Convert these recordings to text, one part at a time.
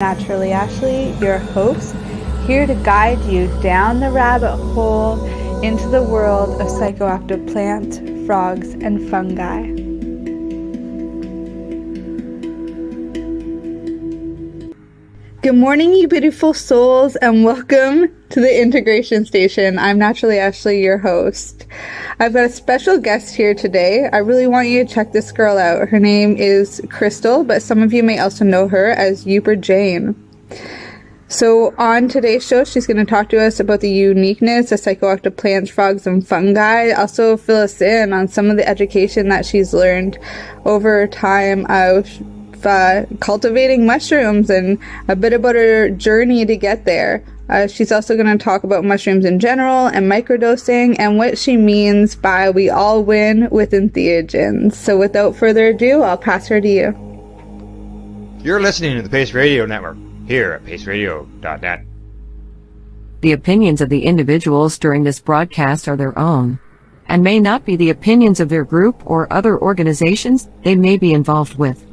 Naturally Ashley, your host, here to guide you down the rabbit hole into the world of psychoactive plants, frogs, and fungi. Good morning, you beautiful souls, and welcome to the Integration Station. I'm Naturally Ashley, your host. I've got a special guest here today. I really want you to check this girl out. Her name is Crystal, but some of you may also know her as Yooper Jane. So on today's show, she's going to talk to us about the uniqueness of psychoactive plants, frogs, and fungi. Also fill us in on some of the education that she's learned over time of cultivating mushrooms and a bit about her journey to get there. She's also going to talk about mushrooms in general and microdosing and what she means by we all win with entheogens. So without further ado, I'll pass her to you. You're listening to the Pace Radio Network here at paceradio.net. The opinions of the individuals during this broadcast are their own and may not be the opinions of their group or other organizations they may be involved with.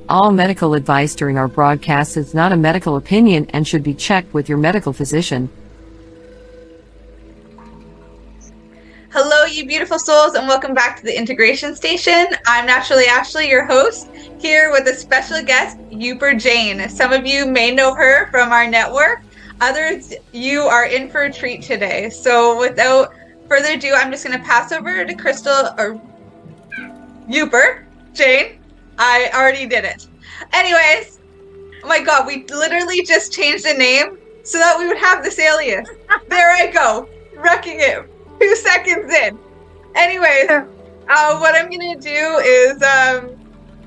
All medical advice during our broadcast is not a medical opinion and should be checked with your medical physician. Hello, you beautiful souls, and welcome back to the Integration Station. I'm Naturally Ashley, your host, here with a special guest, Yooper Jane. Some of you may know her from our network. Others, you are in for a treat today. So without further ado, I'm just going to pass over to Crystal, or Yooper Jane. I already did it. Anyways, oh my god, we literally just changed the name so that we would have this alias. There I go, wrecking it 2 seconds in. Anyways, what I'm gonna do is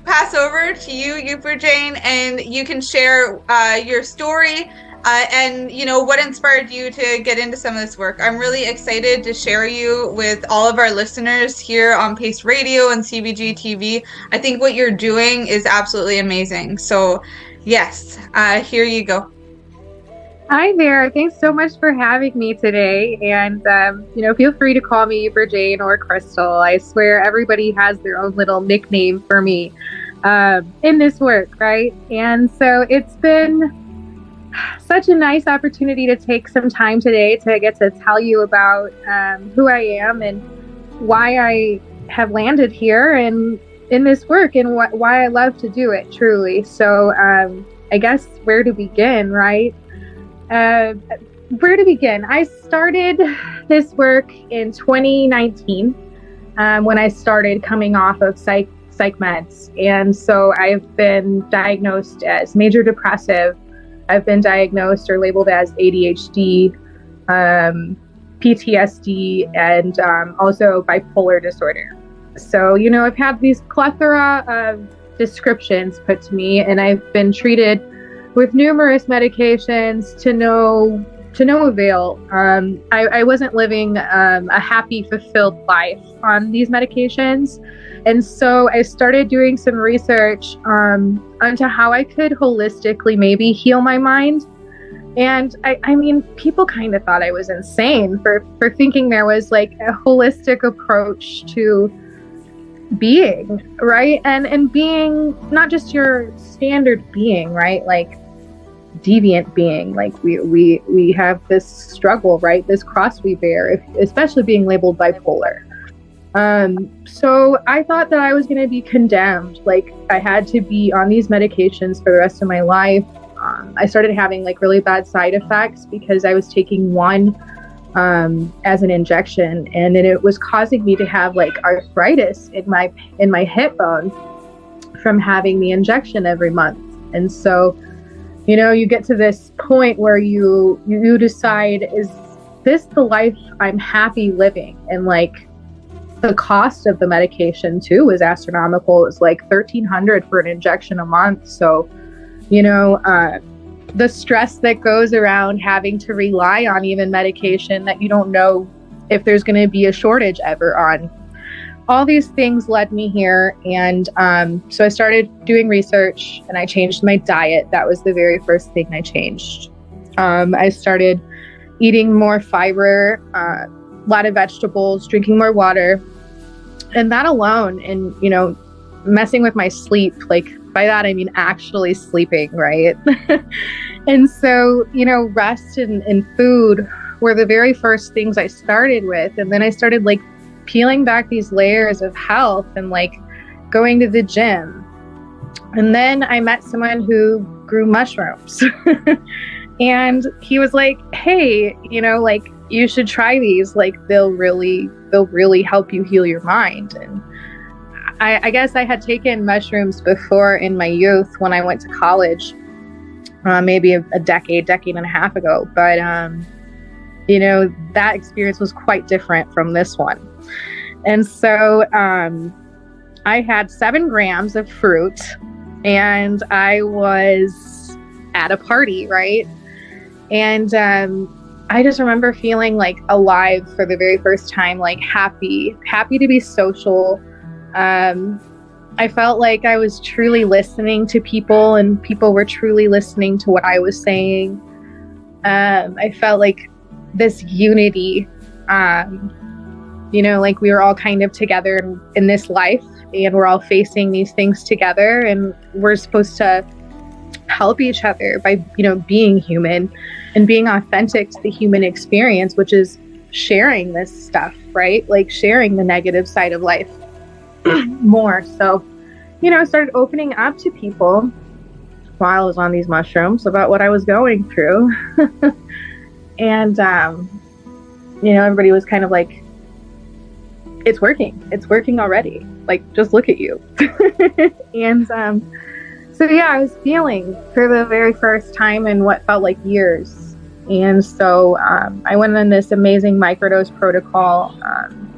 pass over to you, Yooper Jane, and you can share your story and what inspired you to get into some of this work. I'm really excited to share you with all of our listeners here on Pace Radio and CBG TV. I think what you're doing is absolutely amazing. So yes, here you go. Hi there. Thanks so much for having me today. And, feel free to call me Yooper Jane or Crystal. I swear everybody has their own little nickname for me in this work, right? And so it's been such a nice opportunity to take some time today to get to tell you about who I am and why I have landed here and in this work and why I love to do it, truly. So I guess where to begin, right? Where to begin? I started this work in 2019 when I started coming off of psych meds. And so I've been diagnosed as major depressive. I've been diagnosed or labeled as ADHD, PTSD, and also bipolar disorder. So, I've had these plethora of descriptions put to me, and I've been treated with numerous medications to no avail. I wasn't living a happy, fulfilled life on these medications. And so I started doing some research onto how I could holistically maybe heal my mind. And I mean, people kind of thought I was insane for thinking there was like a holistic approach to being, right? And being not just your standard being, right? Like deviant being, like we have this struggle, right? This cross we bear, especially being labeled bipolar. So I thought that I was going to be condemned. Like I had to be on these medications for the rest of my life. I started having like really bad side effects because I was taking one, as an injection, and then it was causing me to have like arthritis in my hip bones from having the injection every month. And so, you get to this point where you decide, is this the life I'm happy living? And like, the cost of the medication too was astronomical. It was like $1,300 for an injection a month. So, the stress that goes around having to rely on even medication that you don't know if there's going to be a shortage ever on. All these things led me here. And so I started doing research and I changed my diet. That was the very first thing I changed. I started eating more fiber, a lot of vegetables, drinking more water, and that alone, and messing with my sleep, like by that, I mean actually sleeping, right? And so, you know, rest and food were the very first things I started with. And then I started like peeling back these layers of health and like going to the gym. And then I met someone who grew mushrooms. And he was like, hey, you know, like you should try these. Like they'll really help you heal your mind. And I guess I had taken mushrooms before in my youth when I went to college, maybe a decade and a half ago. But, you know, that experience was quite different from this one. And so I had 7 grams of fruit and I was at a party, right? And I just remember feeling like alive for the very first time, like happy to be social. I felt like I was truly listening to people and people were truly listening to what I was saying. I felt like this unity, you know, like we were all kind of together in this life and we're all facing these things together and we're supposed to help each other by, you know, being human and being authentic to the human experience, which is sharing this stuff, right? Like sharing the negative side of life more. So, you know, I started opening up to people while I was on these mushrooms about what I was going through. And, you know, everybody was kind of like, it's working already. Like, just look at you. And, so yeah, I was feeling for the very first time in what felt like years. And so, I went on this amazing microdose protocol.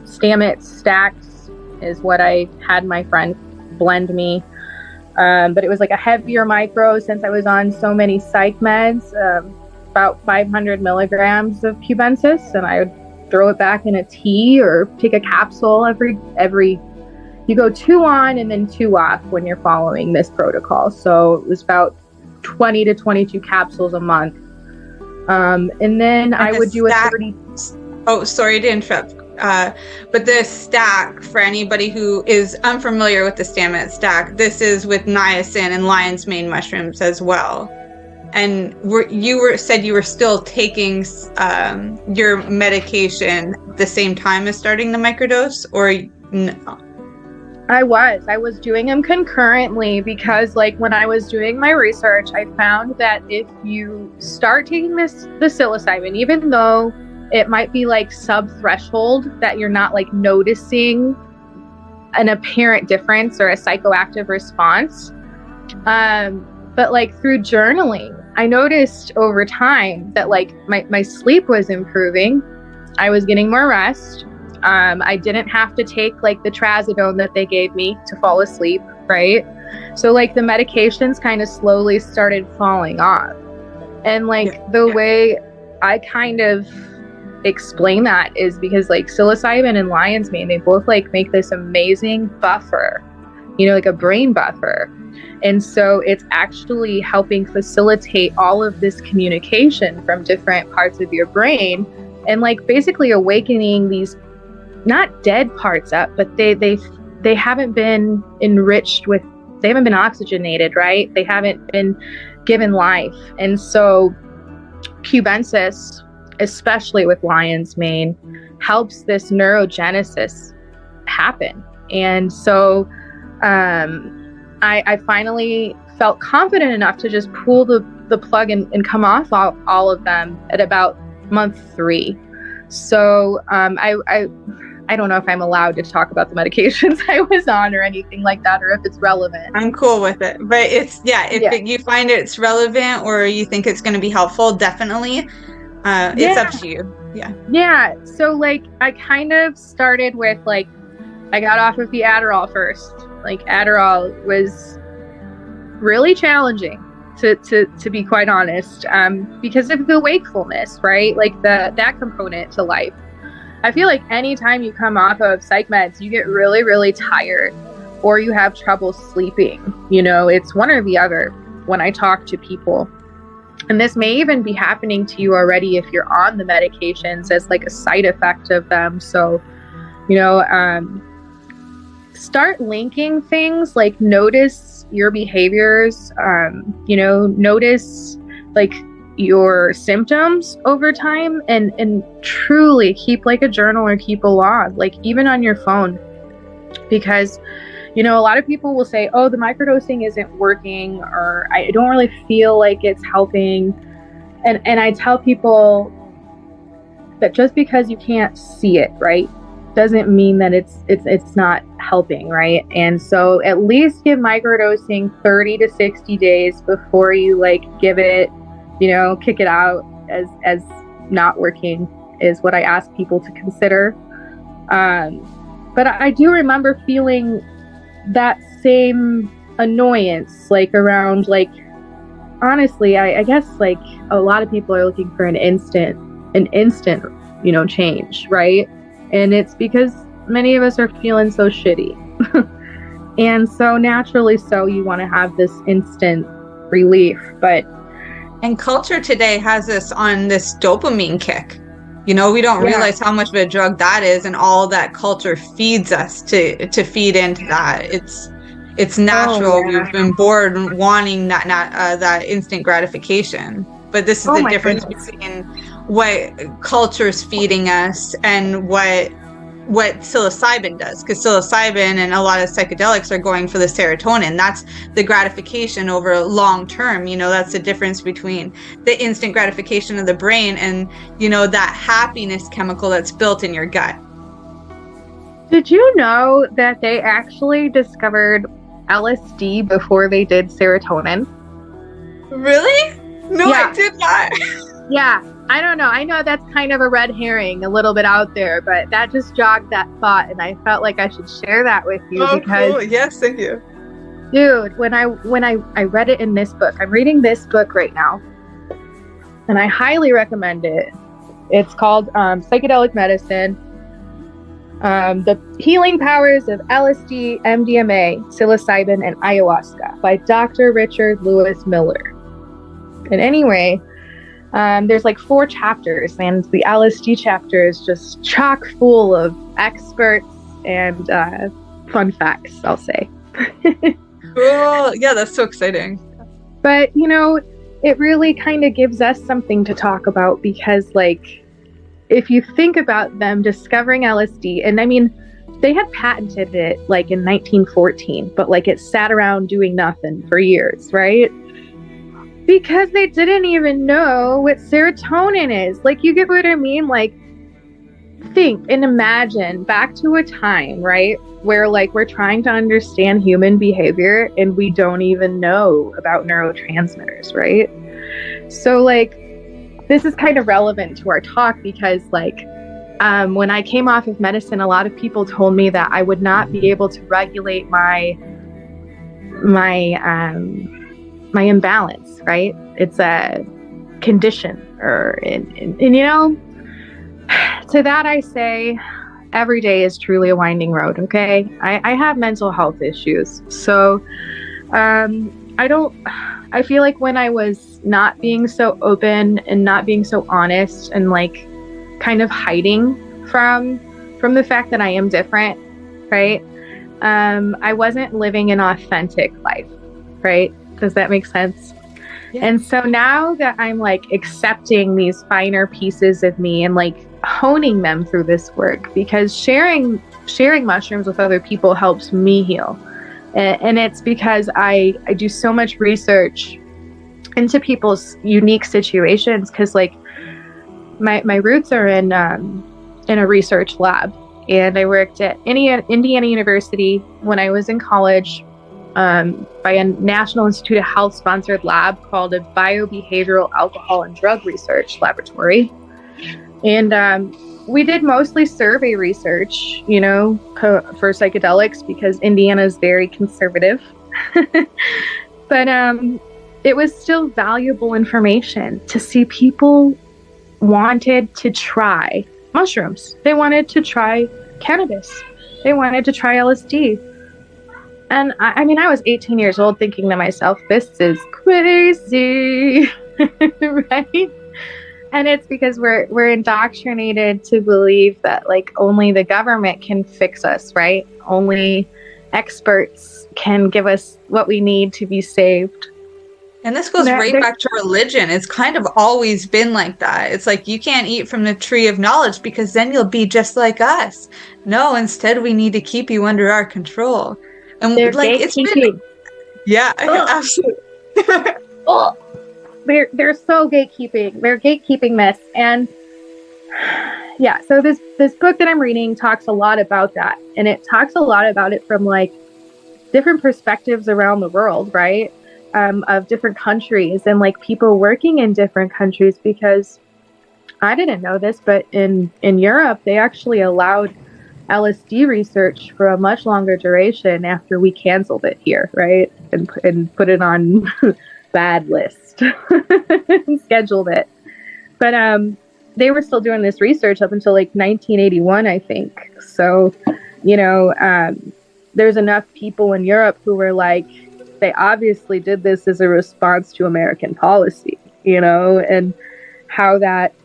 Stamets stacks is what I had my friend blend me. But it was like a heavier micro since I was on so many psych meds, about 500 milligrams of cubensis, and I would throw it back in a tea or take a capsule every you go 2 on and then 2 off when you're following this protocol. So it was about 20 to 22 capsules a month. And then I would do a 30. Oh, sorry to interrupt. But this stack, for anybody who is unfamiliar with the Stamets stack, this is with niacin and lion's mane mushrooms as well. And you said you were still taking your medication the same time as starting the microdose, or no? I was doing them concurrently because, like, when I was doing my research, I found that if you start taking the psilocybin, even though it might be like sub-threshold that you're not like noticing an apparent difference or a psychoactive response. But like through journaling, I noticed over time that like my sleep was improving. I was getting more rest. I didn't have to take like the trazodone that they gave me to fall asleep, right? So like the medications kind of slowly started falling off. And like the way I kind of explain that is because like psilocybin and lion's mane, they both like make this amazing buffer, you know, like a brain buffer. And so it's actually helping facilitate all of this communication from different parts of your brain and like basically awakening these not dead parts up, but they haven't been enriched with, they haven't been oxygenated, right? They haven't been given life. And so cubensis, especially with lion's mane, helps this neurogenesis happen. And so I finally felt confident enough to just pull the plug and come off all of them at about month 3. So I don't know if I'm allowed to talk about the medications I was on or anything like that, or if it's relevant. I'm cool with it, but it's if you find it's relevant or you think it's going to be helpful, definitely. It's up to you. Yeah. So like I kind of started with like, I got off of the Adderall first. Like Adderall was really challenging to be quite honest, because of the wakefulness, right? Like that component to life. I feel like anytime you come off of psych meds, you get really, really tired or you have trouble sleeping. You know, it's one or the other when I talk to people. And this may even be happening to you already if you're on the medications as like a side effect of them. So, you know, start linking things, like notice your behaviors, notice like your symptoms over time, and truly keep like a journal or keep a log, like even on your phone. Because, a lot of people will say, oh, the microdosing isn't working, or I don't really feel like it's helping. And I tell people that just because you can't see it, right, doesn't mean that it's not helping, right? And so at least give microdosing 30 to 60 days before you like give it, kick it out as not working, is what I ask people to consider. But I do remember feeling that same annoyance, like around, like, honestly, I guess like a lot of people are looking for an instant, change, right? And it's because many of us are feeling so shitty. And so naturally, so you want to have this instant relief, and culture today has us on this dopamine kick. We don't realize how much of a drug that is, and all that culture feeds us to feed into that. It's natural. Oh, yeah. We've been born wanting that instant gratification. But this is the difference between what culture's feeding us and what psilocybin does, because psilocybin and a lot of psychedelics are going for the serotonin. That's the gratification over long term. That's the difference between the instant gratification of the brain and that happiness chemical that's built in your gut. Did you know that they actually discovered LSD before they did serotonin? Really? No, Yeah. I did not. Yeah, I don't know. I know that's kind of a red herring, a little bit out there, but that just jogged that thought, and I felt like I should share that with you because, cool. Yes, thank you. dude, when I read it in this book, I'm reading this book right now, and I highly recommend it. It's called Psychedelic Medicine, The Healing Powers of LSD, MDMA, Psilocybin, and Ayahuasca by Dr. Richard Lewis Miller. And anyway, there's like 4 chapters, and the LSD chapter is just chock full of experts and fun facts, I'll say. Cool. Yeah, that's so exciting. But, it really kind of gives us something to talk about, because like, if you think about them discovering LSD, and I mean, they had patented it like in 1914, but like it sat around doing nothing for years, right? Because they didn't even know what serotonin is. Like, you get what I mean? Like, think and imagine back to a time, right, where like we're trying to understand human behavior and we don't even know about neurotransmitters, right? So like, this is kind of relevant to our talk because like, when I came off of medicine, a lot of people told me that I would not be able to regulate my imbalance, right? It's a condition, to that I say, every day is truly a winding road, okay? I have mental health issues. So, I feel like when I was not being so open and not being so honest and like kind of hiding from the fact that I am different, right? I wasn't living an authentic life, right? Does that make sense? Yeah. And so now that I'm like accepting these finer pieces of me and like honing them through this work, because sharing mushrooms with other people helps me heal. And it's because I do so much research into people's unique situations, because like my roots are in a research lab, and I worked at Indiana University when I was in college by a National Institute of Health sponsored lab called a Biobehavioral Alcohol and Drug Research Laboratory. And we did mostly survey research, for psychedelics, because Indiana is very conservative. But it was still valuable information to see people wanted to try mushrooms. They wanted to try cannabis. They wanted to try LSD. And I mean, I was 18 years old thinking to myself, this is crazy, right? And it's because we're indoctrinated to believe that like only the government can fix us, right? Only experts can give us what we need to be saved. And this goes right back to religion. It's kind of always been like that. It's like, you can't eat from the tree of knowledge because then you'll be just like us. No, instead we need to keep you under our control. And they're like, it's been, yeah, absolutely. Oh, they're so gatekeeping. They're gatekeeping this. And yeah, so this book that I'm reading talks a lot about that. And it talks a lot about it from like different perspectives around the world, right? Of different countries and like people working in different countries, because I didn't know this, but in Europe, they actually allowed LSD research for a much longer duration after we canceled it here, right? And put it on bad list and scheduled it. But they were still doing this research up until like 1981, I think. So, you know, there's enough people in Europe who were like, they obviously did this as a response to American policy, you know, and how that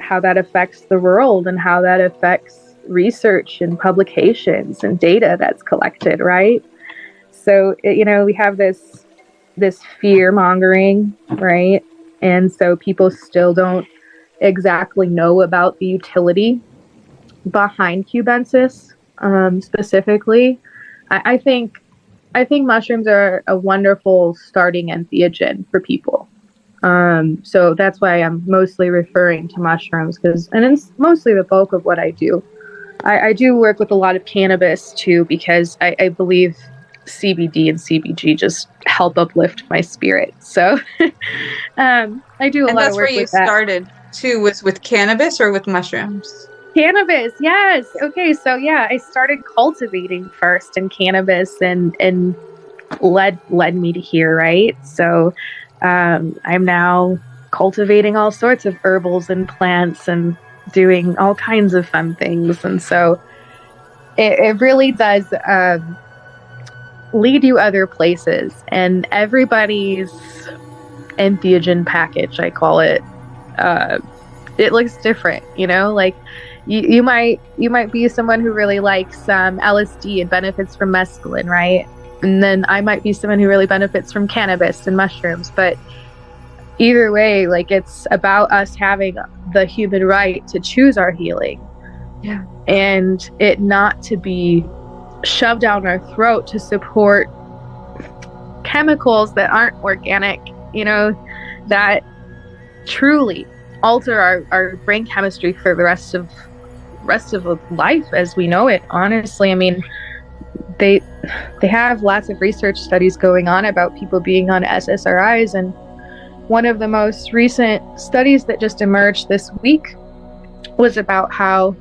affects the world and how that affects research and publications and data that's collected, right? So, you know, we have this fear mongering, right? And so people still don't exactly know about the utility behind cubensis, specifically. I think mushrooms are a wonderful starting entheogen for people. So that's why I'm mostly referring to mushrooms, and it's mostly the bulk of what I do. I do work with a lot of cannabis too, because I believe CBD and CBG just help uplift my spirit. So I do a lot of work with that. And that's where you started too, was with cannabis or with mushrooms? Cannabis, yes. Okay, so yeah, I started cultivating first in cannabis, and led me to here, right? So I'm now cultivating all sorts of herbals and plants and doing all kinds of fun things. And so it really does lead you other places. And everybody's entheogen package, I call it, it looks different, you know, like you might be someone who really likes LSD and benefits from mescaline, right? And then I might be someone who really benefits from cannabis and mushrooms. But either way, like, it's about us having the human right to choose our healing. Yeah. And it not to be shoved down our throat to support chemicals that aren't organic, you know, that truly alter our brain chemistry for the rest of life as we know it. Honestly, I mean, they have lots of research studies going on about people being on SSRIs, and one of the most recent studies that just emerged this week was about how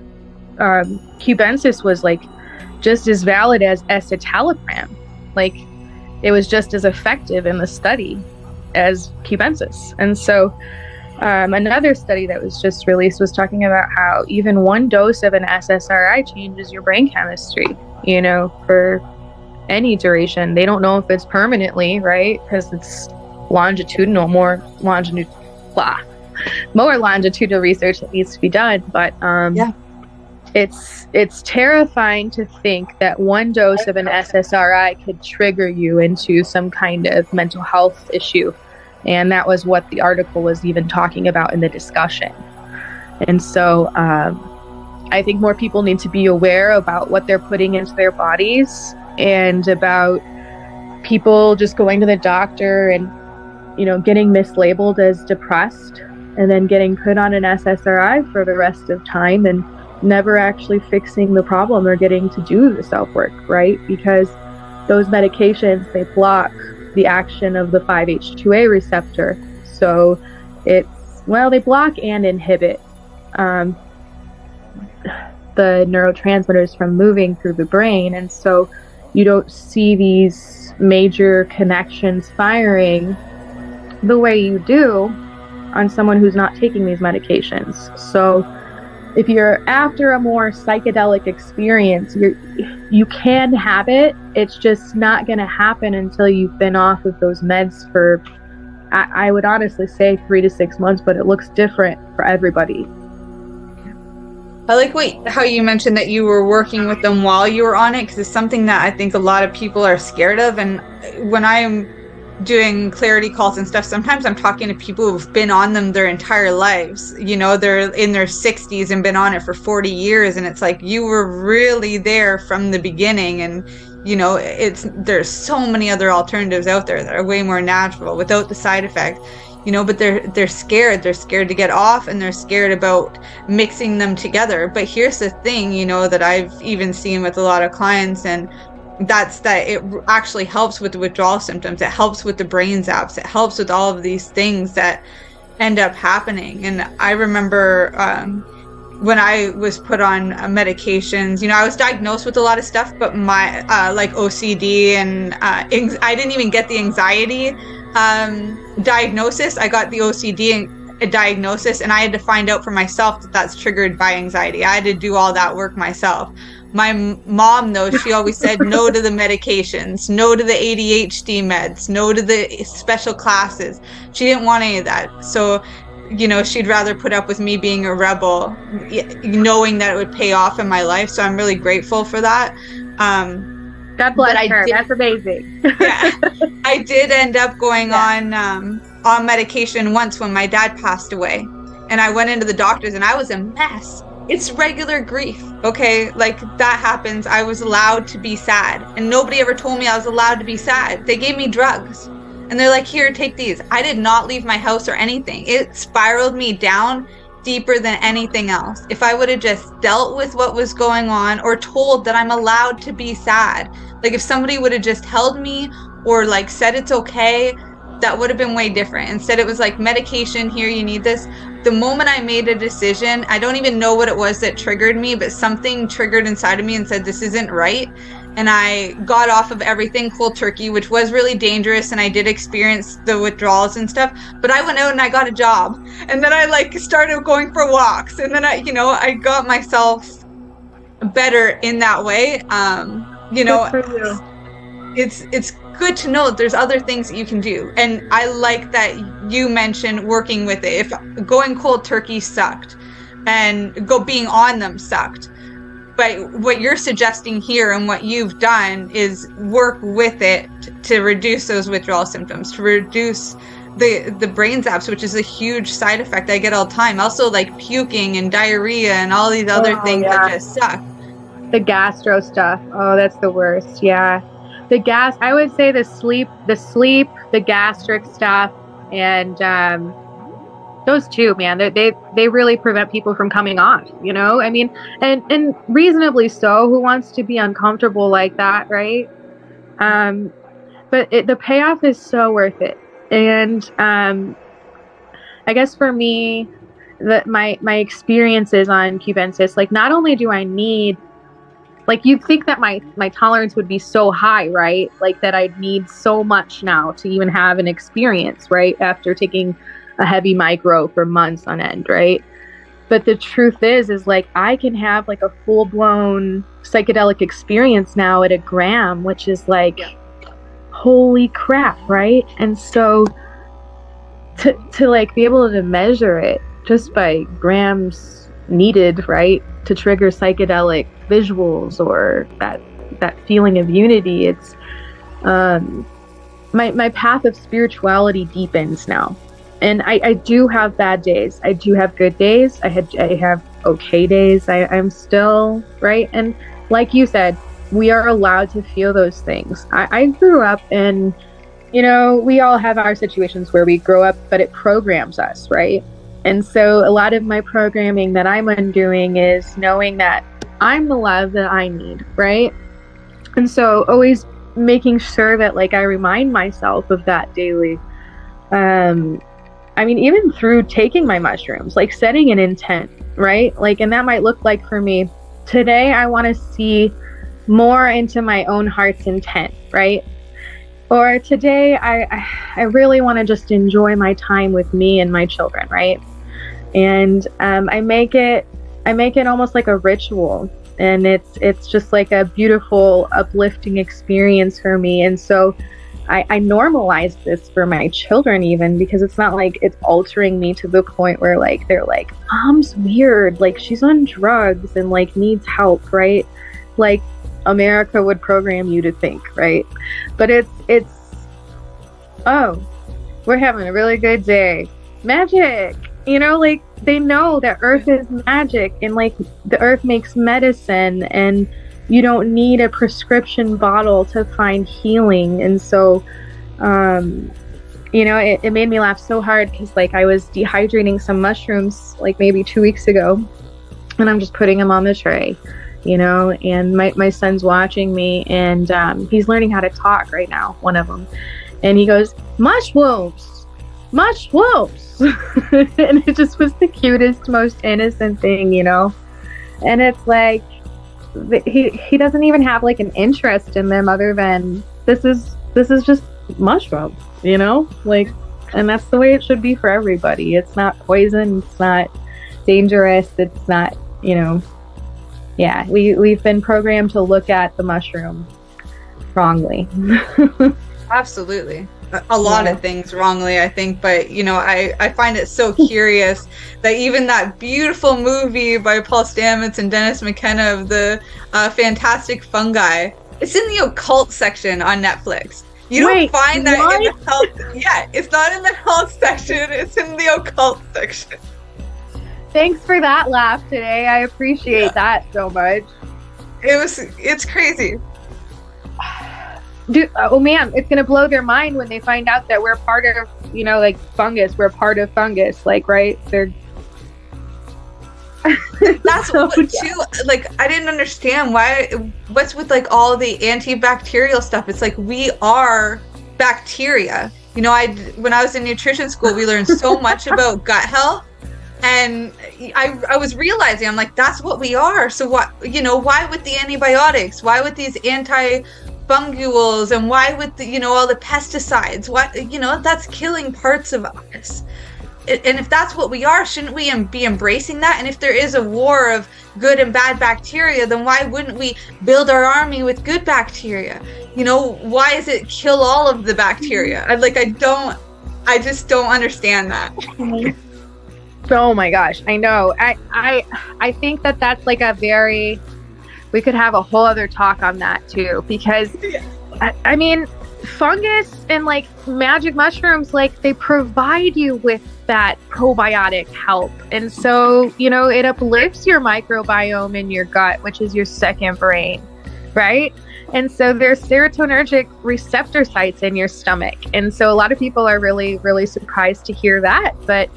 cubensis was like just as valid as escitalopram. Like, it was just as effective in the study as cubensis. And so another study that was just released was talking about how even one dose of an SSRI changes your brain chemistry, you know, for any duration. They don't know if it's permanently, right? Because it's longitudinal, more longitudinal research that needs to be done. But it's terrifying to think that one dose of an SSRI could trigger you into some kind of mental health issue. And that was what the article was even talking about in the discussion. And so I think more people need to be aware about what they're putting into their bodies, and about people just going to the doctor and, you know, getting mislabeled as depressed and then getting put on an SSRI for the rest of time and never actually fixing the problem or getting to do the self-work, right? Because those medications, they block the action of the 5-HT2A receptor. So they block and inhibit the neurotransmitters from moving through the brain. And so you don't see these major connections firing the way you do on someone who's not taking these medications. So if you're after a more psychedelic experience, you can have it. It's just not going to happen until you've been off of those meds for, I would honestly say, 3 to 6 months, but it looks different for everybody. I like how you mentioned that you were working with them while you were on it, because it's something that I think a lot of people are scared of. And when I'm doing clarity calls and stuff, sometimes I'm talking to people who've been on them their entire lives. You know, they're in their 60s and been on it for 40 years. And it's like, you were really there from the beginning. And, you know, there's so many other alternatives out there that are way more natural without the side effect. You know, but they're scared. They're scared to get off, and they're scared about mixing them together. But here's the thing, you know, that I've even seen with a lot of clients, and that's that it actually helps with the withdrawal symptoms. It helps with the brain zaps. It helps with all of these things that end up happening. And I remember when I was put on medications, you know, I was diagnosed with a lot of stuff, but my like OCD and I didn't even get the anxiety diagnosis. I got the OCD diagnosis, and I had to find out for myself that that's triggered by anxiety. I had to do all that work myself. My mom, though, she always said no to the medications, no to the ADHD meds, no to the special classes. She didn't want any of that. So, you know, she'd rather put up with me being a rebel, knowing that it would pay off in my life. So I'm really grateful for that. God bless her. That's amazing. Yeah, I did end up going on medication once when my dad passed away, and I went into the doctors and I was a mess. It's regular grief, okay? Like, that happens. I was allowed to be sad, and nobody ever told me I was allowed to be sad. They gave me drugs, and they're like, here, take these. I did not leave my house or anything. It spiraled me down deeper than anything else. If I would have just dealt with what was going on, or told that I'm allowed to be sad, like if somebody would have just held me or like said it's okay, that would have been way different. Instead, it was like, medication, here, you need this. The moment I made a decision, I don't even know what it was that triggered me, but something triggered inside of me and said, this isn't right. And I got off of everything cold turkey, which was really dangerous, and I did experience the withdrawals and stuff. But I went out and I got a job, and then I like started going for walks, and then I got myself better in that way. You know, it's good to know that there's other things that you can do. And I like that you mentioned working with it. If going cold turkey sucked, and being on them sucked, but what you're suggesting here and what you've done is work with it to reduce those withdrawal symptoms, to reduce the brain zaps, which is a huge side effect I get all the time. Also, like puking and diarrhea and all these other things that just suck. The gastro stuff. Oh, that's the worst. Yeah. The gas, I would say the sleep, the gastric stuff, and those two, man, they really prevent people from coming off, you know? I mean, and reasonably so. Who wants to be uncomfortable like that, right? But the payoff is so worth it. And I guess for me, my experiences on Cubensis, like, not only do I need, like, you'd think that my tolerance would be so high, right? Like, that I'd need so much now to even have an experience, right? After taking a heavy micro for months on end, right? But the truth is like, I can have like a full-blown psychedelic experience now at a gram, which is like, holy crap, right? And so to like be able to measure it just by grams needed, right, to trigger psychedelic visuals or that feeling of unity, it's my path of spirituality deepens now. And I do have bad days. I do have good days. I have okay days. I'm still, right? And like you said, we are allowed to feel those things. I grew up and, you know, we all have our situations where we grow up, but it programs us, right? And so a lot of my programming that I'm undoing is knowing that I'm the love that I need, right? And so always making sure that, like, I remind myself of that daily. I mean, even through taking my mushrooms, like setting an intent, right? Like, and that might look like, for me, today I want to see more into my own heart's intent, right? Or today I really want to just enjoy my time with me and my children, right? And I make it almost like a ritual, and it's just like a beautiful, uplifting experience for me. And so I normalized this for my children even, because it's not like it's altering me to the point where like they're like, mom's weird, like she's on drugs and like needs help, right? Like America would program you to think, right? But it's oh, we're having a really good day. Magic. You know, like they know that earth is magic, and like the earth makes medicine, and you don't need a prescription bottle to find healing. And so, you know, it made me laugh so hard because like I was dehydrating some mushrooms like maybe 2 weeks ago, and I'm just putting them on the tray, you know, and my son's watching me, and he's learning how to talk right now, one of them, and he goes, mushrooms. And it just was the cutest, most innocent thing, you know. And it's like he doesn't even have like an interest in them other than this is just mushroom, you know, like, and that's the way it should be for everybody. It's not poison, it's not dangerous, it's not, you know. Yeah, we've been programmed to look at the mushroom wrongly. Absolutely. A lot of things wrongly, I think, but you know, I find it so curious that even that beautiful movie by Paul Stamets and Dennis McKenna of the Fantastic Fungi, it's in the occult section on Netflix. You don't find that in the health. Yeah, it's not in the health section. It's in the occult section. Thanks for that laugh today. I appreciate that so much. It's crazy. Dude, oh man, it's gonna blow their mind when they find out that we're part of, you know, like fungus. We're part of fungus, like, right? They're that's so, what too. Like, I didn't understand what's with like all the antibacterial stuff. It's like we are bacteria. You know, when I was in nutrition school, we learned so much about gut health, and I was realizing, I'm like, that's what we are. So what, you know, why with the antibiotics? Why with these funguals, and why with the, you know, all the pesticides? What, you know, that's killing parts of us. And if that's what we are, shouldn't we be embracing that? And if there is a war of good and bad bacteria, then why wouldn't we build our army with good bacteria? You know, why is it kill all of the bacteria? I just don't understand that. Oh my gosh, I know. I think that's like we could have a whole other talk on that too, because I mean, fungus and like magic mushrooms, like they provide you with that probiotic help. And so, you know, it uplifts your microbiome in your gut, which is your second brain, right? And so there's serotonergic receptor sites in your stomach. And so a lot of people are really, really surprised to hear that, but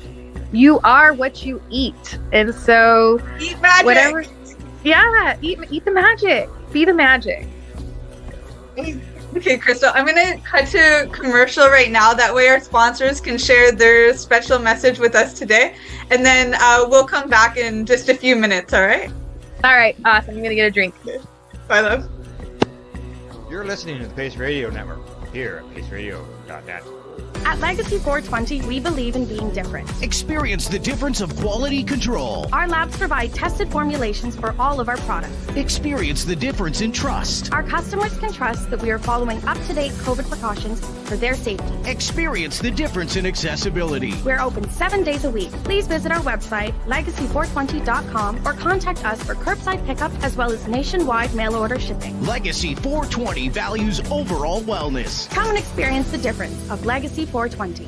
you are what you eat. And so eat magic. Whatever. Yeah, eat the magic. Be the magic. Okay, Crystal, I'm going to cut to commercial right now. That way our sponsors can share their special message with us today. And then we'll come back in just a few minutes, all right? All right, awesome. I'm going to get a drink. Bye, love. You're listening to the Pace Radio Network here at paceradio.net. At Legacy 420, we believe in being different. Experience the difference of quality control. Our labs provide tested formulations for all of our products. Experience the difference in trust. Our customers can trust that we are following up-to-date COVID precautions for their safety. Experience the difference in accessibility. We're open 7 days a week. Please visit our website, legacy420.com, or contact us for curbside pickup as well as nationwide mail order shipping. Legacy 420 values overall wellness. Come and experience the difference of Legacy 420.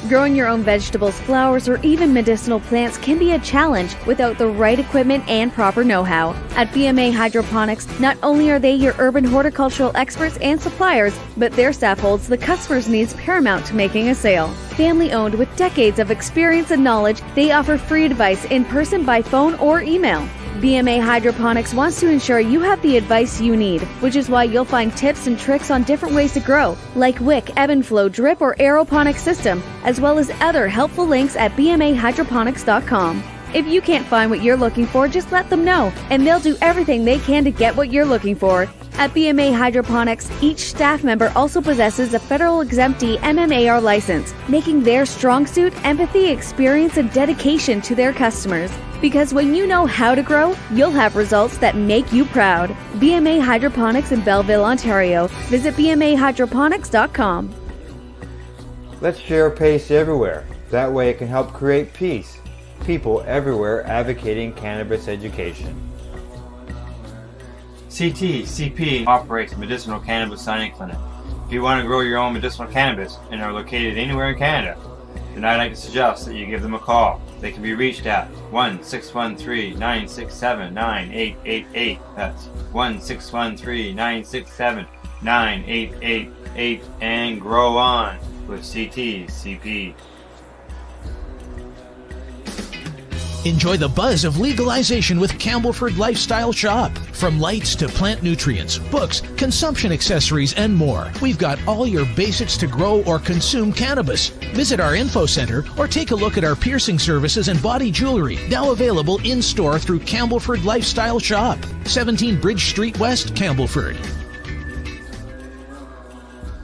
Growing your own vegetables, flowers, or even medicinal plants can be a challenge without the right equipment and proper know-how. At BMA Hydroponics, not only are they your urban horticultural experts and suppliers, but their staff holds the customer's needs paramount to making a sale. Family-owned with decades of experience and knowledge, they offer free advice in person, by phone, or email. BMA Hydroponics wants to ensure you have the advice you need, which is why you'll find tips and tricks on different ways to grow, like wick, ebb and flow, drip, or aeroponics system, as well as other helpful links at bmahydroponics.com. If you can't find what you're looking for, just let them know, and they'll do everything they can to get what you're looking for. At BMA Hydroponics, each staff member also possesses a federal exemptee MMAR license, making their strong suit empathy, experience, and dedication to their customers. Because when you know how to grow, you'll have results that make you proud. BMA Hydroponics in Belleville, Ontario. Visit bmahydroponics.com. Let's share PACE everywhere. That way it can help create peace. People everywhere advocating cannabis education. CP operates a medicinal cannabis signing clinic. If you want to grow your own medicinal cannabis and are located anywhere in Canada, then I'd like to suggest that you give them a call. They can be reached at 1-613-967-9888. That's 1-613-967-9888, and grow on with CP. Enjoy the buzz of legalization with Campbellford Lifestyle Shop. From lights to plant nutrients, books, consumption accessories, and more, we've got all your basics to grow or consume cannabis. Visit our info center or take a look at our piercing services and body jewelry, now available in-store through Campbellford Lifestyle Shop, 17 Bridge Street West, Campbellford.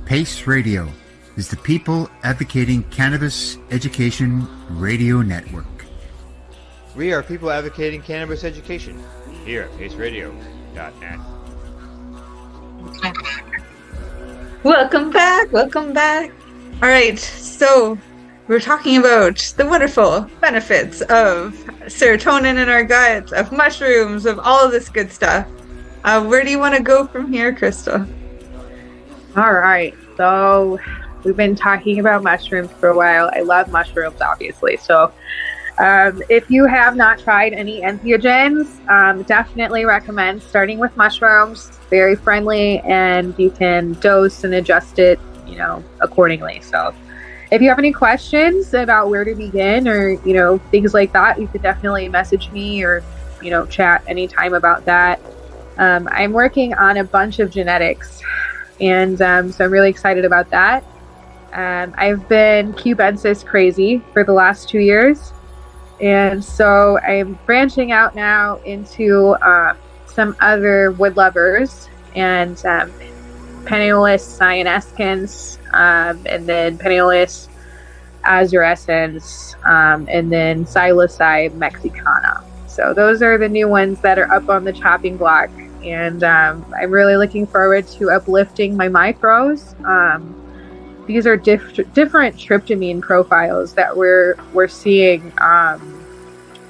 PACE Radio is the People Advocating Cannabis Education Radio Network. We are people advocating cannabis education here at paceradio.net. Welcome back. All right, so we're talking about the wonderful benefits of serotonin in our gut, of mushrooms, of all of this good stuff. Where do you want to go from here, Crystal? All right, so we've been talking about mushrooms for a while. I love mushrooms, obviously, so if you have not tried any entheogens, definitely recommend starting with mushrooms. Very friendly, and you can dose and adjust it, accordingly. So if you have any questions about where to begin or, things like that, you could definitely message me or, chat anytime about that. I'm working on a bunch of genetics, and so I'm really excited about that. I've been cubensis crazy for the last 2 years. And so I'm branching out now into some other wood lovers, and Panaeolus cyanescens, and then Panaeolus azurescens, and then Psilocybe mexicana. So those are the new ones that are up on the chopping block, and I'm really looking forward to uplifting my micros. These are different tryptamine profiles that we're seeing. I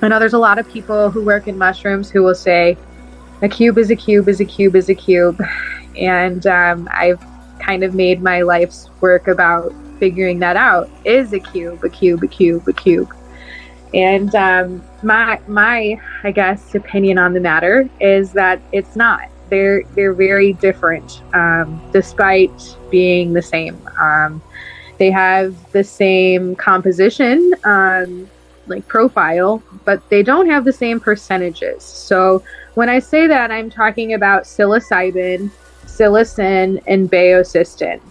know there's a lot of people who work in mushrooms who will say a cube is a cube is a cube is a cube. And I've kind of made my life's work about figuring that out. Is a cube a cube a cube a cube? And my I guess opinion on the matter is that it's not. They're very different, despite being the same. They have the same composition, like profile, but they don't have the same percentages. So when I say that, I'm talking about psilocybin, psilocin, and baeocystin,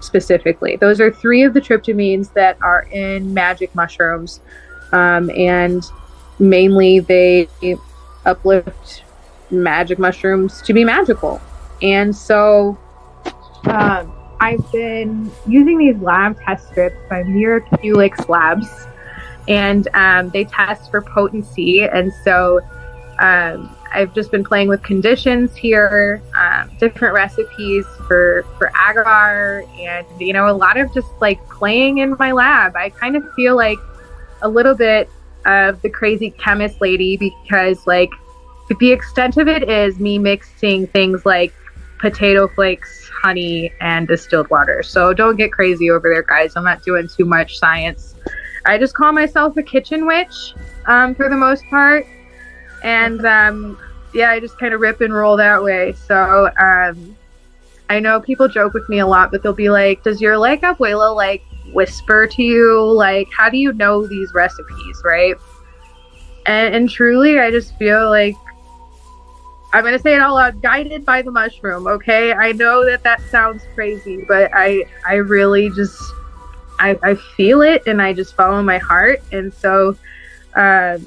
specifically. Those are 3 of the tryptamines that are in magic mushrooms, and mainly they uplift magic mushrooms to be magical. And so I've been using these lab test strips by Miraculix Labs, and they test for potency. And so I've just been playing with conditions here, different recipes for agar, and a lot of just like playing in my lab. I kind of feel like a little bit of the crazy chemist lady, because like the extent of it is me mixing things like potato flakes, honey, and distilled water. So don't get crazy over there, guys. I'm not doing too much science. I just call myself a kitchen witch, for the most part. And I just kind of rip and roll that way. So I know people joke with me a lot, but they'll be like, does your like abuela like whisper to you? Like, how do you know these recipes, right? And truly, I just feel like, I'm going to say it all out, guided by the mushroom, okay? I know that sounds crazy, but I really just, I feel it, and I just follow my heart. And so I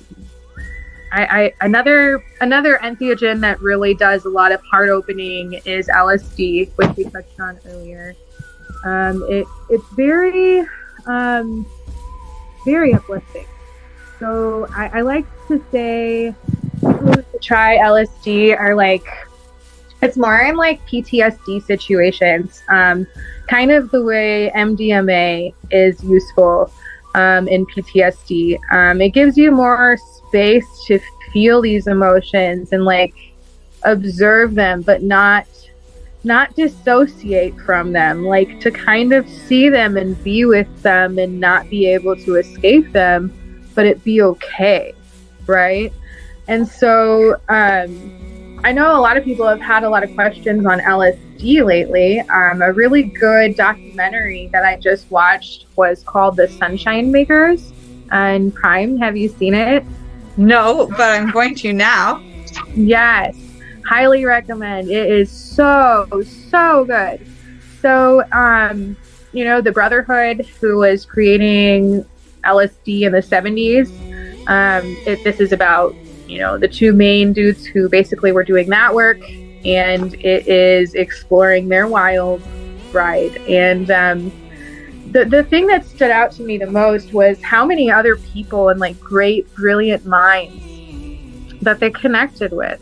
Another entheogen that really does a lot of heart opening is LSD, which we touched on earlier. It's very very uplifting. So I like to say people who try LSD are like, it's more in like PTSD situations, kind of the way MDMA is useful in PTSD. It gives you more space to feel these emotions and like observe them, but not dissociate from them, like to kind of see them and be with them and not be able to escape them, but it be okay, right? And so I know a lot of people have had a lot of questions on LSD lately. A really good documentary that I just watched was called The Sunshine Makers on Prime. Have you seen it? No, but I'm going to now. Yes, highly recommend. It is so good. So, the Brotherhood, who was creating LSD in the 70s, this is about the two main dudes who basically were doing that work, and it is exploring their wild ride. And the thing that stood out to me the most was how many other people and like great, brilliant minds that they connected with.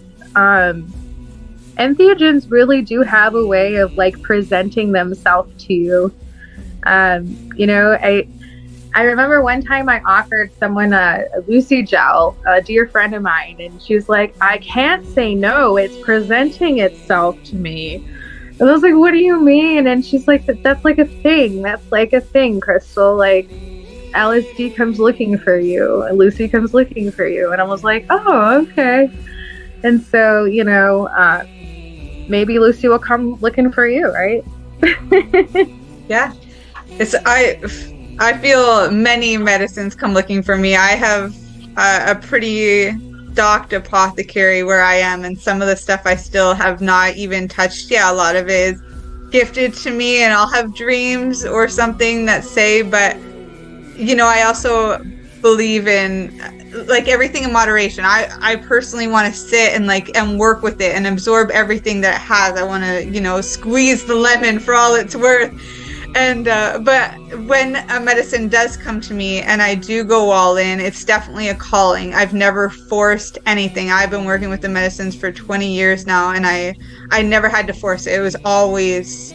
Entheogens really do have a way of like presenting themselves to you. I remember one time I offered someone a Lucy gel, a dear friend of mine, and she was like, I can't say no, it's presenting itself to me. And I was like, what do you mean? And she's like, that's like a thing. That's like a thing, Crystal. Like, LSD comes looking for you, and Lucy comes looking for you. And I was like, oh, okay. And so, maybe Lucy will come looking for you, right? Yeah. I feel many medicines come looking for me. I have a pretty docked apothecary where I am, and some of the stuff I still have not even touched. Yeah, a lot of it is gifted to me, and I'll have dreams or something that say, but I also believe in like everything in moderation. I personally want to sit and work with it and absorb everything that it has. I want to, squeeze the lemon for all it's worth. And but when a medicine does come to me and I do go all in, it's definitely a calling. I've never forced anything. I've been working with the medicines for 20 years now, and I never had to force it. It was always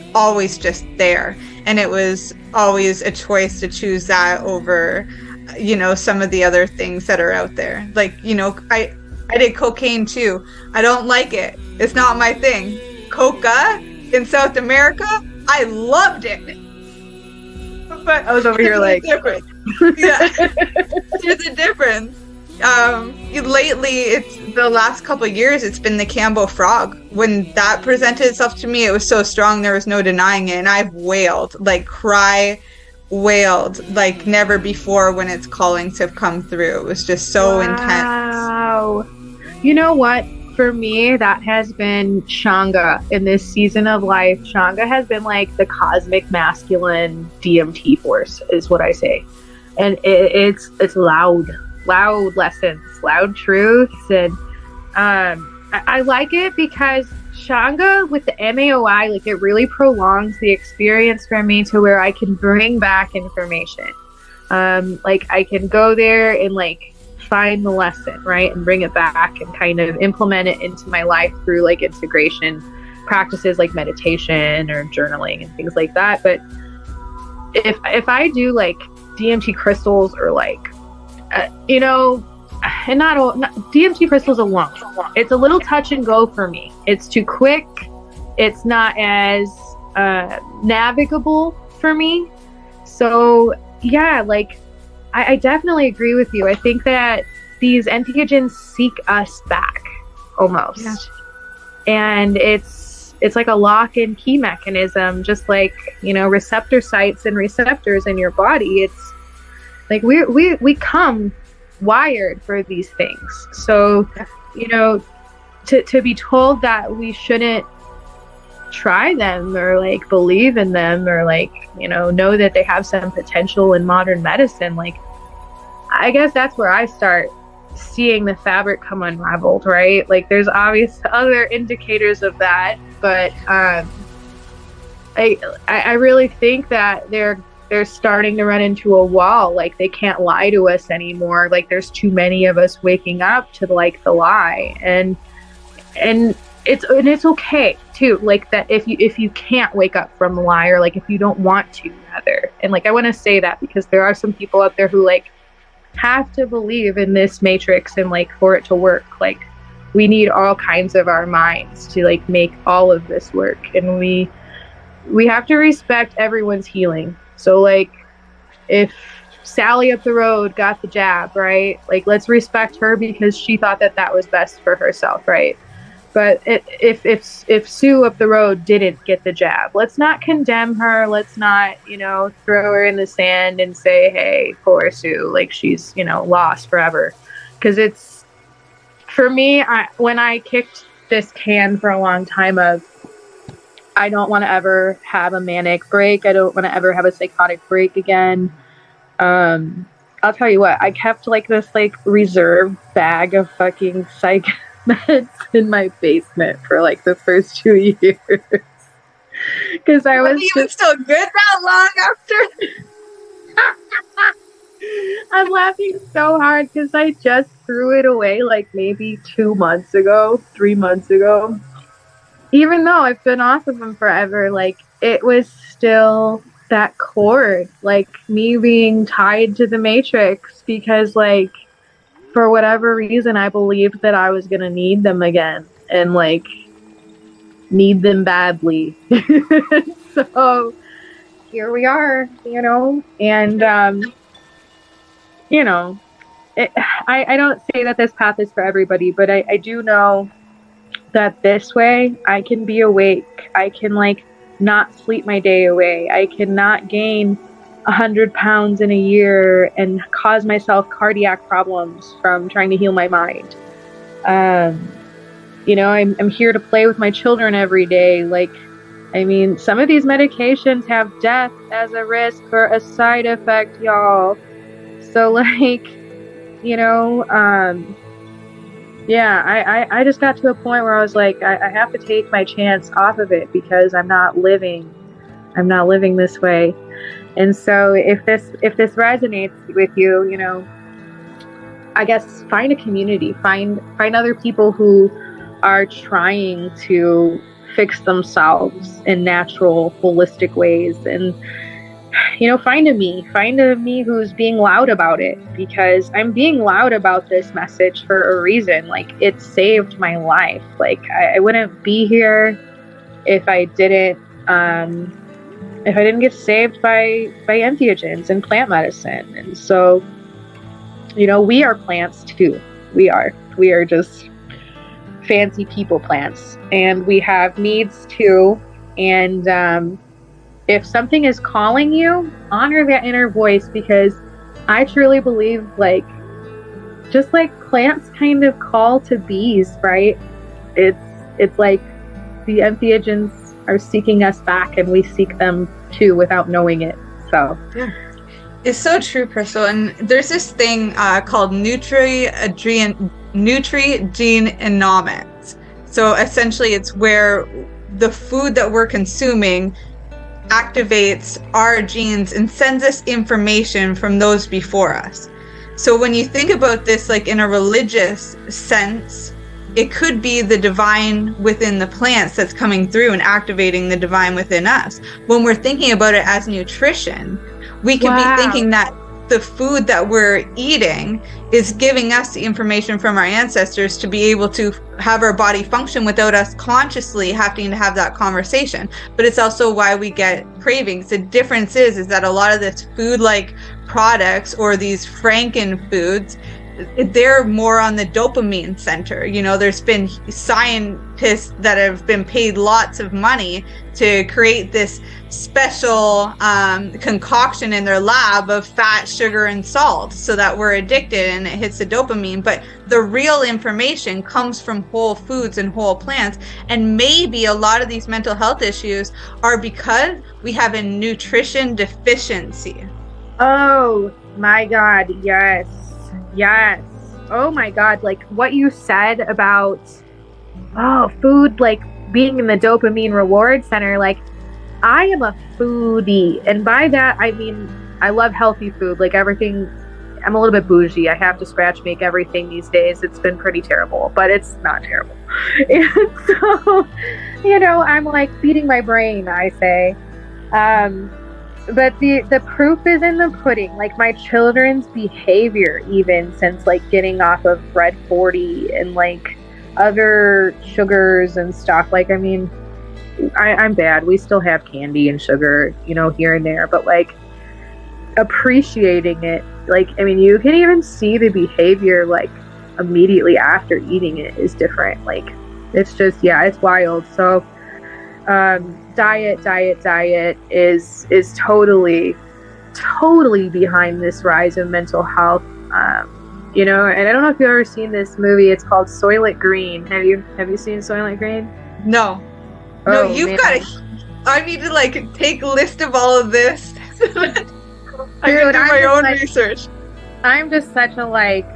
just there, and it was always a choice to choose that over some of the other things that are out there. Like, I did cocaine too. I don't like it. It's not my thing. Coca in South America, I loved it. But I was over here like, yeah, there's a difference. Lately, it's the last couple of years, it's been the Cambo frog. When that presented itself to me, it was so strong, there was no denying it. And I've wailed, wailed like never before when its callings have come through. It was just so intense. Wow. You know what? For me, that has been Shanga in this season of life. Shanga has been like the cosmic masculine DMT force, is what I say. And it's loud lessons, loud truths. And I like it because Shanga with the MAOI, like it really prolongs the experience for me to where I can bring back information. Like I can go there and like find the lesson, right, and bring it back and kind of implement it into my life through like integration practices like meditation or journaling and things like that. But if I do like DMT crystals or like and not DMT crystals alone, it's a little touch and go for me. It's too quick. It's not as navigable for me. So yeah, like I definitely agree with you. I think that these entheogens seek us back almost. Yeah. And it's like a lock and key mechanism, just like, receptor sites and receptors in your body. It's like we come wired for these things. So, to be told that we shouldn't try them or like believe in them or like, know that they have some potential in modern medicine, like I guess that's where I start seeing the fabric come unraveled, right? Like there's obvious other indicators of that, but I really think that they're starting to run into a wall. Like they can't lie to us anymore. Like there's too many of us waking up to like the lie, and it's okay too. Like that if you can't wake up from the lie, or like if you don't want to, rather. And like I want to say that because there are some people out there who like have to believe in this matrix, and like for it to work, like we need all kinds of our minds to like make all of this work, and we have to respect everyone's healing. So like if Sally up the road got the jab, right? Like let's respect her because she thought that was best for herself, right? But if Sue up the road didn't get the jab, let's not condemn her. Let's not, throw her in the sand and say, hey, poor Sue, like she's, lost forever. Because it's, for me, when I kicked this can for a long time of, I don't want to ever have a manic break. I don't want to ever have a psychotic break again. I'll tell you what, I kept like this like reserve bag of fucking psych meds in my basement for like the first 2 years. Because I was even still good that long after. I'm laughing so hard because I just threw it away like maybe 3 months ago. Even though I've been off of them forever, like it was still that cord, like me being tied to the matrix, because like for whatever reason I believed that I was gonna need them again, and like need them badly. So here we are, and I don't say that this path is for everybody, but I do know that this way I can be awake. I can like not sleep my day away. I cannot gain 100 pounds in a year and cause myself cardiac problems from trying to heal my mind. I'm here to play with my children every day. Like, I mean, some of these medications have death as a risk for a side effect, y'all. So like, I just got to a point where I was like, I have to take my chance off of it because I'm not living this way. And so if this resonates with you, I guess find a community, find other people who are trying to fix themselves in natural, holistic ways, and find a me who's being loud about it, because I'm being loud about this message for a reason. Like it saved my life. Like I wouldn't be here if I didn't get saved by entheogens and plant medicine. And so, we are plants too. We are just fancy people plants, and we have needs too. And if something is calling you, honor that inner voice, because I truly believe like just like plants kind of call to bees, right? It's like the entheogens are seeking us back, and we seek them too without knowing it. So yeah, it's so true, Crystal. And there's this thing called nutrigenomics. So essentially it's where the food that we're consuming activates our genes and sends us information from those before us. So when you think about this like in a religious sense, it could be the divine within the plants that's coming through and activating the divine within us. When we're thinking about it as nutrition, we could be thinking that the food that we're eating is giving us the information from our ancestors to be able to have our body function without us consciously having to have that conversation. But it's also why we get cravings. The difference is that a lot of this food-like products or these Franken foods, they're more on the dopamine center. There's been scientists that have been paid lots of money to create this special concoction in their lab of fat, sugar, and salt so that we're addicted and it hits the dopamine. But the real information comes from whole foods and whole plants. And maybe a lot of these mental health issues are because we have a nutrition deficiency. Oh my God, yes. oh my God, like what you said about, food, like being in the dopamine reward center, like I am a foodie. And by that, I mean, I love healthy food, like everything. I'm a little bit bougie. I have to scratch make everything these days. It's been pretty terrible, but it's not terrible. And so, I'm like feeding my brain, I say. But the proof is in the pudding. Like my children's behavior, even since like getting off of Red 40 and like other sugars and stuff. Like, I mean, I'm bad. We still have candy and sugar, here and there, but like appreciating it. Like, I mean, you can even see the behavior like immediately after eating it is different. Like, it's just, it's wild. So, diet is totally behind this rise of mental health. And I don't know if you've ever seen this movie. It's called Soylent Green. Have you seen Soylent Green? No. No, you've got to. I need to like take a list of all of this. I can do my own research. I'm just such a like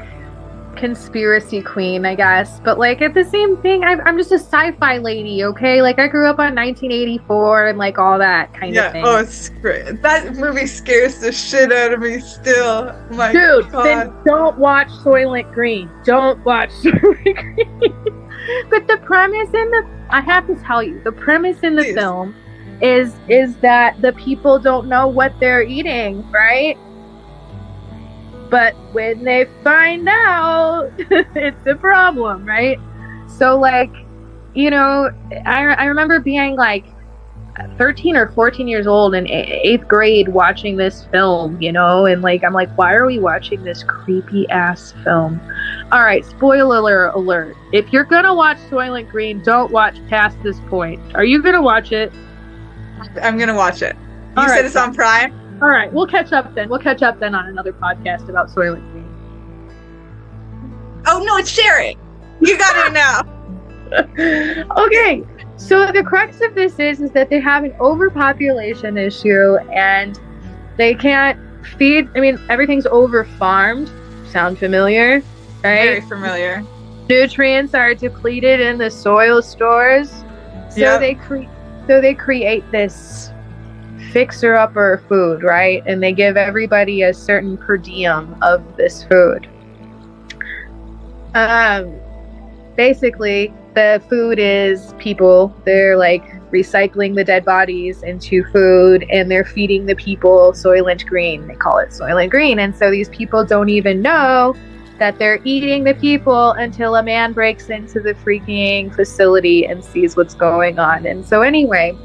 conspiracy queen, I guess. But like at the same thing, I'm just a sci-fi lady, okay? Like I grew up on 1984 and like all that kind of thing. Oh, it's great. That movie scares the shit out of me still. My Dude, God. Then don't watch Soylent Green. Don't watch Soylent Green. But the premise I have to tell you, the premise in the film is that the people don't know what they're eating, right? But when they find out, it's a problem, right? So like, I remember being like 13 or 14 years old in 8th grade watching this film, and like, I'm like, why are we watching this creepy ass film? All right, spoiler alert. If you're going to watch Soylent Green, don't watch past this point. Are you going to watch it? I'm going to watch it. You said it's on Prime? All right, we'll catch up then. We'll catch up then on another podcast about Soylent Green. Oh, no, it's sharing. You got it now. Okay, so the crux of this is that they have an overpopulation issue and they can't feed. I mean, everything's over-farmed. Sound familiar? Right? Very familiar. Nutrients are depleted in the soil stores. So they create this fixer-upper food, right? And they give everybody a certain per diem of this food. Basically, the food is people. They're like recycling the dead bodies into food, and they're feeding the people Soylent Green. They call it Soylent Green. And so these people don't even know that they're eating the people until a man breaks into the freaking facility and sees what's going on. And so anyway,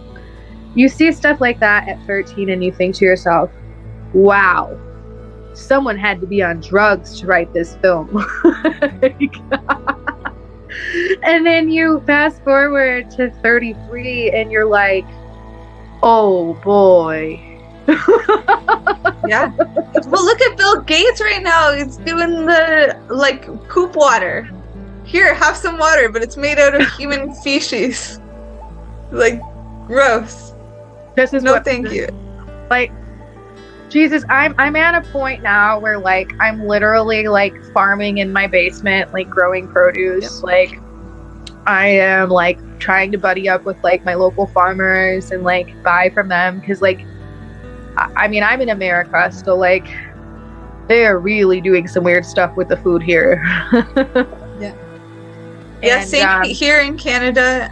you see stuff like that at 13 and you think to yourself, wow, someone had to be on drugs to write this film. And then you fast forward to 33 and you're like, oh boy. Yeah. Well, look at Bill Gates right now. He's doing the like poop water. Here, have some water, but it's made out of human feces. Like, gross. This is thank you. Like, Jesus, I'm at a point now where like I'm literally like farming in my basement, like growing produce. Yep. Like I am like trying to buddy up with like my local farmers and like buy from them because like I mean I'm in America, so like they are really doing some weird stuff with the food here. Yeah, same here in Canada.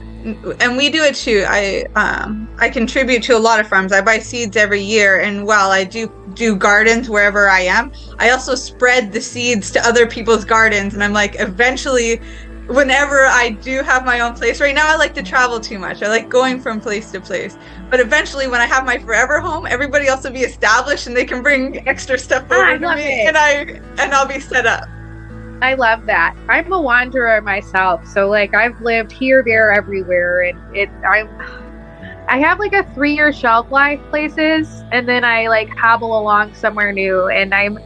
And we do it too. I contribute to a lot of farms. I buy seeds every year, and while I do gardens wherever I am, I also spread the seeds to other people's gardens. And I'm like, eventually, whenever I do have my own place, right now I like to travel too much. I like going from place to place. But eventually, when I have my forever home, everybody else will be established, and they can bring extra stuff over to me, and I'll be set up. I love that. I'm a wanderer myself, so like I've lived here, there, everywhere, and I have like a 3-year shelf life places, and then I like hobble along somewhere new, and I'm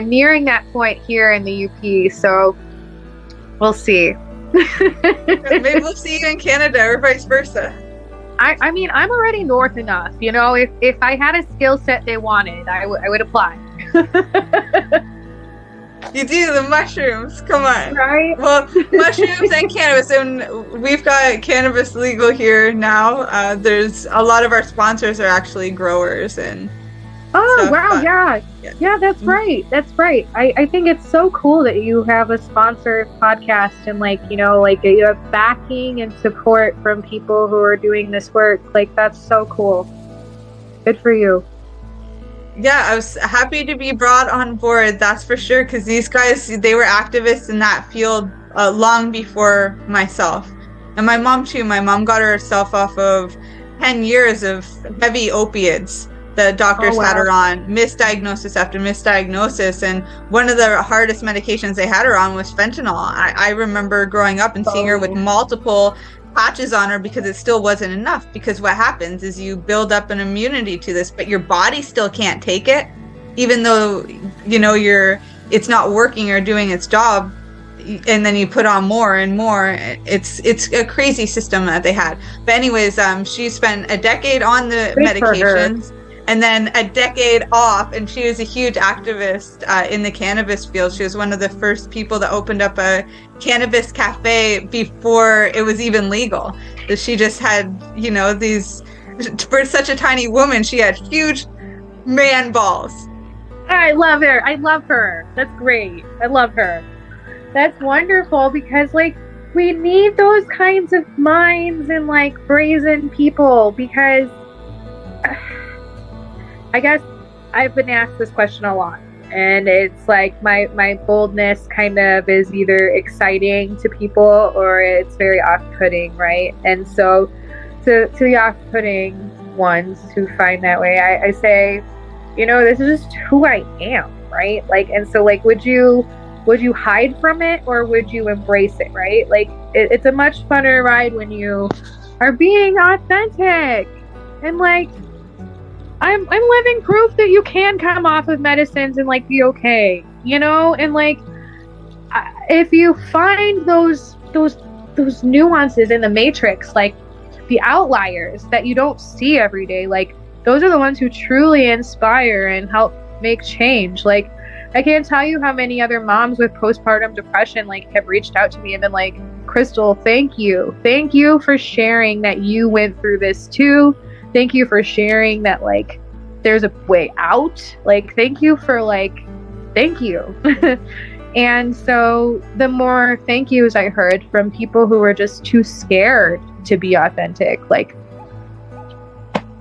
nearing that point here in the UP, so we'll see. Maybe we'll see you in Canada or vice versa. I mean, I'm already north enough, you know. If I had a skill set they wanted, I would apply. You do the mushrooms. Come on. Right? Well, mushrooms and cannabis, and we've got cannabis legal here now. There's a lot of our sponsors are actually growers and. Oh, stuff, wow. but, Yeah, that's right. That's right. I think it's so cool that you have a sponsor podcast and you have backing and support from people who are doing this work. Like, that's so cool. Good for you. Yeah, I was happy to be brought on board, that's for sure, because these guys, they were activists in that field long before myself. And my mom, too. My mom got herself off of 10 years of heavy opiates. The doctors had her on misdiagnosis after misdiagnosis, and one of the hardest medications they had her on was fentanyl. I remember growing up and seeing her with multiple patches on her because it still wasn't enough, because what happens is you build up an immunity to this, but your body still can't take it, even though it's not working or doing its job, and then you put on more and more. It's a crazy system that they had. But anyways, she spent a decade on the medications and then a decade off, and she was a huge activist in the cannabis field. She was one of the first people that opened up a cannabis cafe before it was even legal. She just had, these, for such a tiny woman, she had huge man balls. I love her. I love her. That's great. I love her. That's wonderful, because we need those kinds of minds and brazen people, because I guess I've been asked this question a lot, and it's my boldness kind of is either exciting to people or it's very off-putting, right? And so to the off-putting ones who find that way, I say, this is just who I am, right? And so would you hide from it, or would you embrace it, right? It's a much funner ride when you are being authentic, and I'm living proof that you can come off of medicines and be okay, and if you find those nuances in the matrix, the outliers that you don't see every day, those are the ones who truly inspire and help make change. I can't tell you how many other moms with postpartum depression have reached out to me and been Crystal, thank you for sharing that you went through this too. Thank you for sharing that there's a way out. Thank you for thank you. And so the more thank yous I heard from people who were just too scared to be authentic,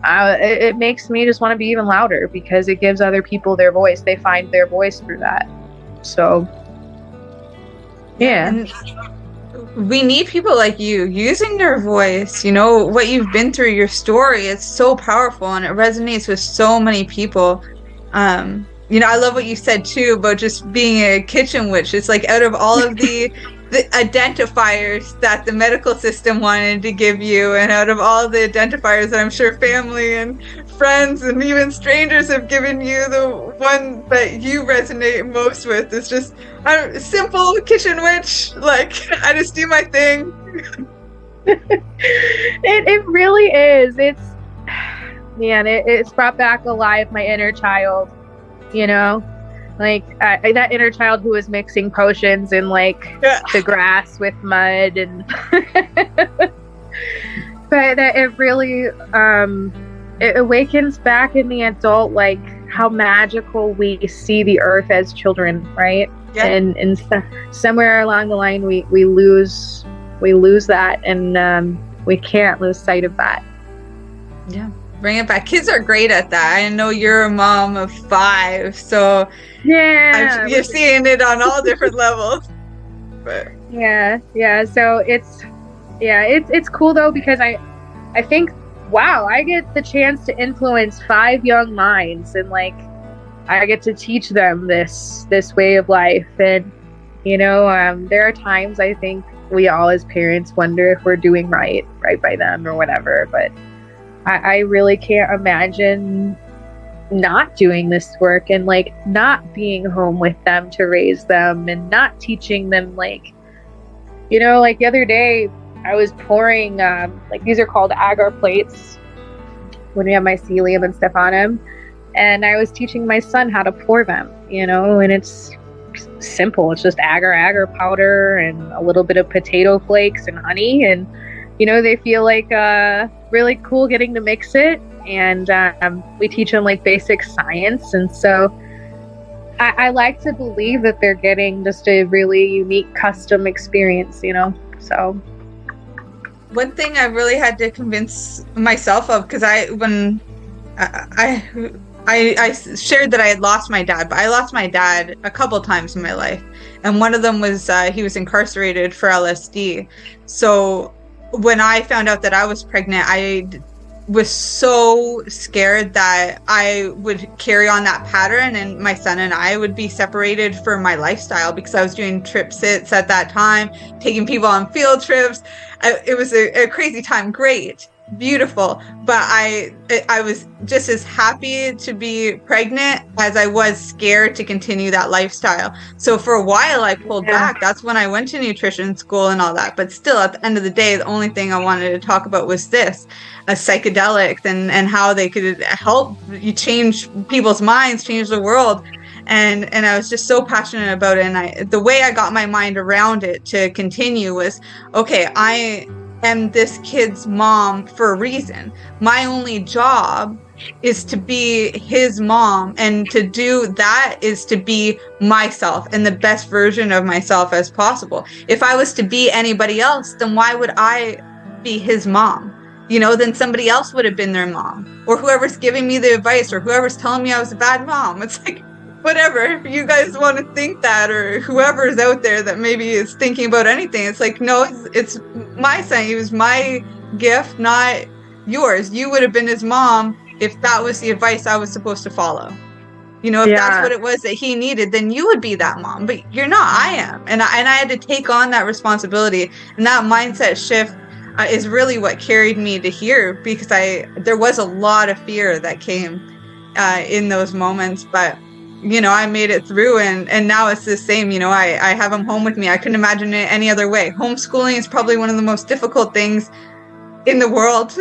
it makes me just want to be even louder, because it gives other people their voice. They find their voice through that. So yeah. And we need people like you using their voice, what you've been through, your story. It's so powerful and it resonates with so many people. I love what you said too about just being a kitchen witch. It's out of all of the identifiers that the medical system wanted to give you, and out of all the identifiers that I'm sure family and friends and even strangers have given you, the one that you resonate most with is just simple kitchen witch. I just do my thing. It really is. It's, man, it's brought back alive my inner child, that inner child who was mixing potions in the grass with mud, and but it really it awakens back in the adult how magical we see the earth as children, right? Yeah. And somewhere along the line we lose that, and we can't lose sight of that. Yeah. Bring it back. Kids are great at that. I know you're a mom of 5, so yeah, you're seeing it on all different levels. But yeah. So it's cool though, because I think, wow, I get the chance to influence 5 young minds, and I get to teach them this way of life. And there are times I think we all as parents wonder if we're doing right by them or whatever, but I really can't imagine not doing this work and not being home with them to raise them, and not teaching them the other day I was pouring these are called agar plates when we have mycelium and stuff on them, and I was teaching my son how to pour them, and it's simple. It's just agar-agar powder and a little bit of potato flakes and honey, and they feel like really cool getting to mix it. And we teach them like basic science, and so I like to believe that they're getting just a really unique custom experience, so. One thing I really had to convince myself of, because when I shared that I had lost my dad, but I lost my dad a couple times in my life, and one of them was he was incarcerated for LSD. So when I found out that I was pregnant, I was so scared that I would carry on that pattern and my son and I would be separated for my lifestyle, because I was doing trip sits at that time, taking people on field trips. It was a crazy time. Great, beautiful, but I was just as happy to be pregnant as I was scared to continue that lifestyle. So for a while I pulled back. That's when I went to nutrition school and all that, but still at the end of the day, the only thing I wanted to talk about was this, psychedelics and how they could help you change people's minds, change the world. And I was just so passionate about it. And the way I got my mind around it to continue was, okay, I am this kid's mom for a reason. My only job is to be his mom, and to do that is to be myself and the best version of myself as possible. If I was to be anybody else, then why would I be his mom? Then somebody else would have been their mom, or whoever's giving me the advice, or whoever's telling me I was a bad mom. It's like, whatever, you guys want to think that, or whoever's out there that maybe is thinking about anything. It's like, no, it's my son. He was my gift, not yours. You would have been his mom if that was the advice I was supposed to follow. If that's what it was that he needed, then you would be that mom, but you're not. I am. And I had to take on that responsibility, and that mindset shift is really what carried me to here, because there was a lot of fear that came in those moments, but I made it through, and now it's the same. I have him home with me. I couldn't imagine it any other way. Homeschooling is probably one of the most difficult things in the world,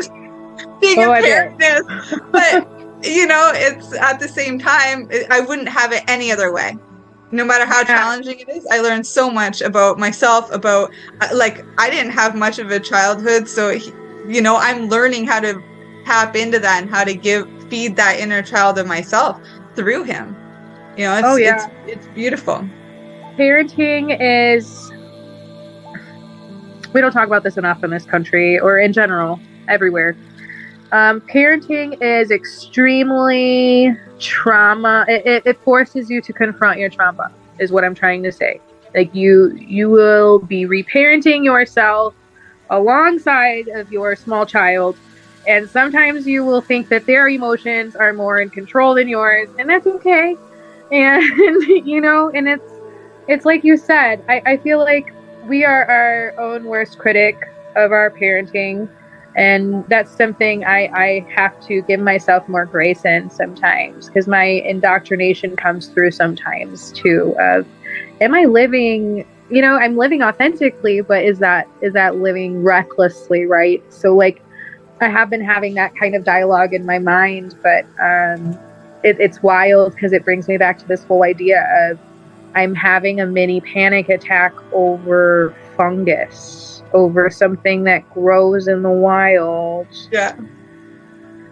being a parent is. But it's at the same time, I wouldn't have it any other way. No matter how challenging it is, I learned so much about myself, about I didn't have much of a childhood, so I'm learning how to tap into that and how to feed that inner child of myself through him. It's beautiful. Parenting is, we don't talk about this enough in this country, or in general, everywhere. Parenting is extremely trauma. It forces you to confront your trauma, is what I'm trying to say. Like you will be reparenting yourself alongside of your small child. And sometimes you will think that their emotions are more in control than yours, and that's okay. And, and it's like you said, I feel like we are our own worst critic of our parenting. And that's something I have to give myself more grace in sometimes, because my indoctrination comes through sometimes too, of, am I living, I'm living authentically, but is that living recklessly, right? So I have been having that kind of dialogue in my mind, but it's wild, because it brings me back to this whole idea of I'm having a mini panic attack over fungus, over something that grows in the wild. Yeah.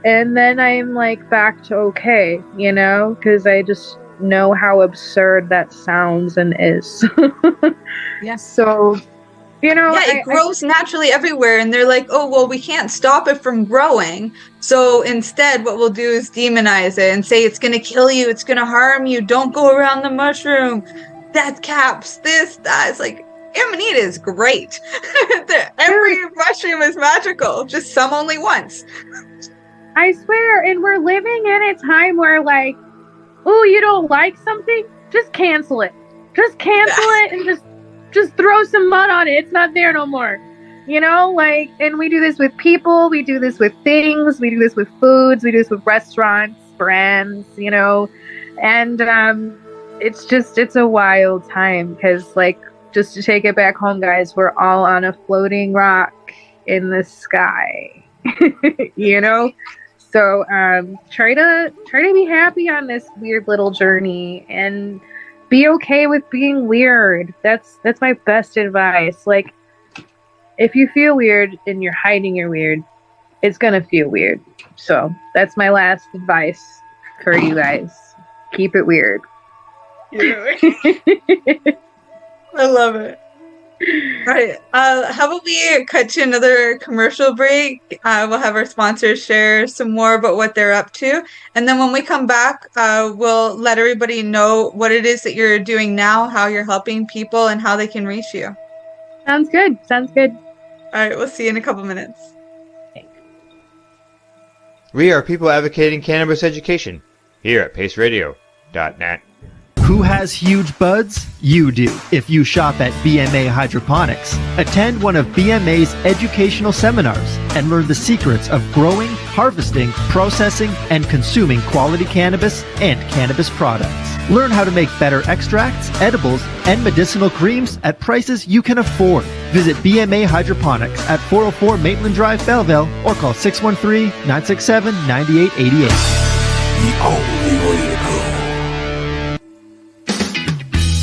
And then I'm back to okay, because I just know how absurd that sounds and is. Yeah. So, it grows naturally everywhere, and they're like, oh, well, we can't stop it from growing. So instead, what we'll do is demonize it and say it's going to kill you, it's going to harm you, don't go around the mushroom, death caps, this, that. It's like, Amanita is great. Every mushroom is magical, just some only once. I swear, and we're living in a time where oh, you don't like something? Just cancel it. Just cancel it and just throw some mud on it. It's not there no more. And we do this with people, we do this with things, we do this with foods, we do this with restaurants, brands, and it's a wild time, because just to take it back home, guys, we're all on a floating rock in the sky, So try to be happy on this weird little journey, and be okay with being weird. That's my best advice. Like, if you feel weird and you're hiding your weird, it's gonna feel weird. So that's my last advice for you guys. Keep it weird. I love it. All right. How about we cut to another commercial break? We'll have our sponsors share some more about what they're up to. And then when we come back, we'll let everybody know what it is that you're doing now, how you're helping people, and how they can reach you. Sounds good. Sounds good. All right. We'll see you in a couple minutes. We are people advocating cannabis education here at paceradio.net. Who has huge buds? You do. If you shop at BMA Hydroponics, attend one of BMA's educational seminars and learn the secrets of growing, harvesting, processing, and consuming quality cannabis and cannabis products. Learn how to make better extracts, edibles, and medicinal creams at prices you can afford. Visit BMA Hydroponics at 404 Maitland Drive, Belleville, or call 613-967-9888. The only way to go.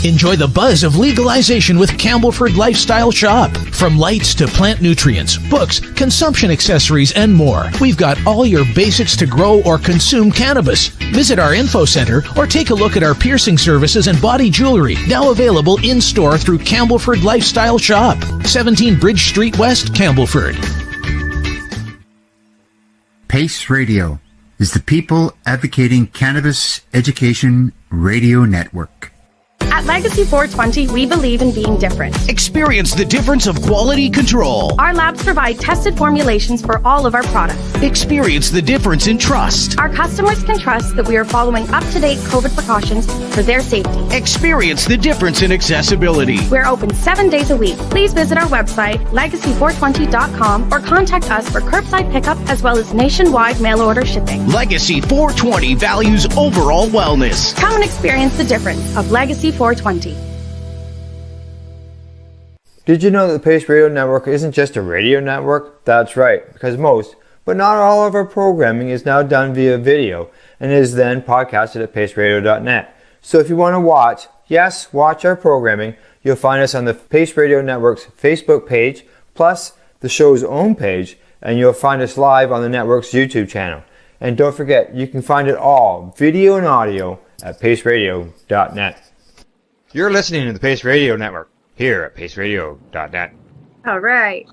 Enjoy the buzz of legalization with Campbellford Lifestyle Shop. From lights to plant nutrients, books, consumption accessories, and more, we've got all your basics to grow or consume cannabis. Visit our info center or take a look at our piercing services and body jewelry, now available in-store through Campbellford Lifestyle Shop, 17 Bridge Street West, Campbellford. PACE Radio is the People Advocating Cannabis Education Radio Network. At Legacy 420, we believe in being different. Experience the difference of quality control. Our labs provide tested formulations for all of our products. Experience the difference in trust. Our customers can trust that we are following up-to-date COVID precautions for their safety. Experience the difference in accessibility. We're open 7 days a week. Please visit our website, legacy420.com, or contact us for curbside pickup as well as nationwide mail order shipping. Legacy 420 values overall wellness. Come and experience the difference of Legacy 420. Did you know that the Pace Radio Network isn't just a radio network? That's right, because most, but not all of our programming is now done via video and is then podcasted at paceradio.net. So if you want to watch our programming, you'll find us on the Pace Radio Network's Facebook page, plus the show's own page, and you'll find us live on the network's YouTube channel. And don't forget, you can find it all, video and audio, at paceradio.net. You're listening to the Pace Radio Network here at paceradio.net. All right.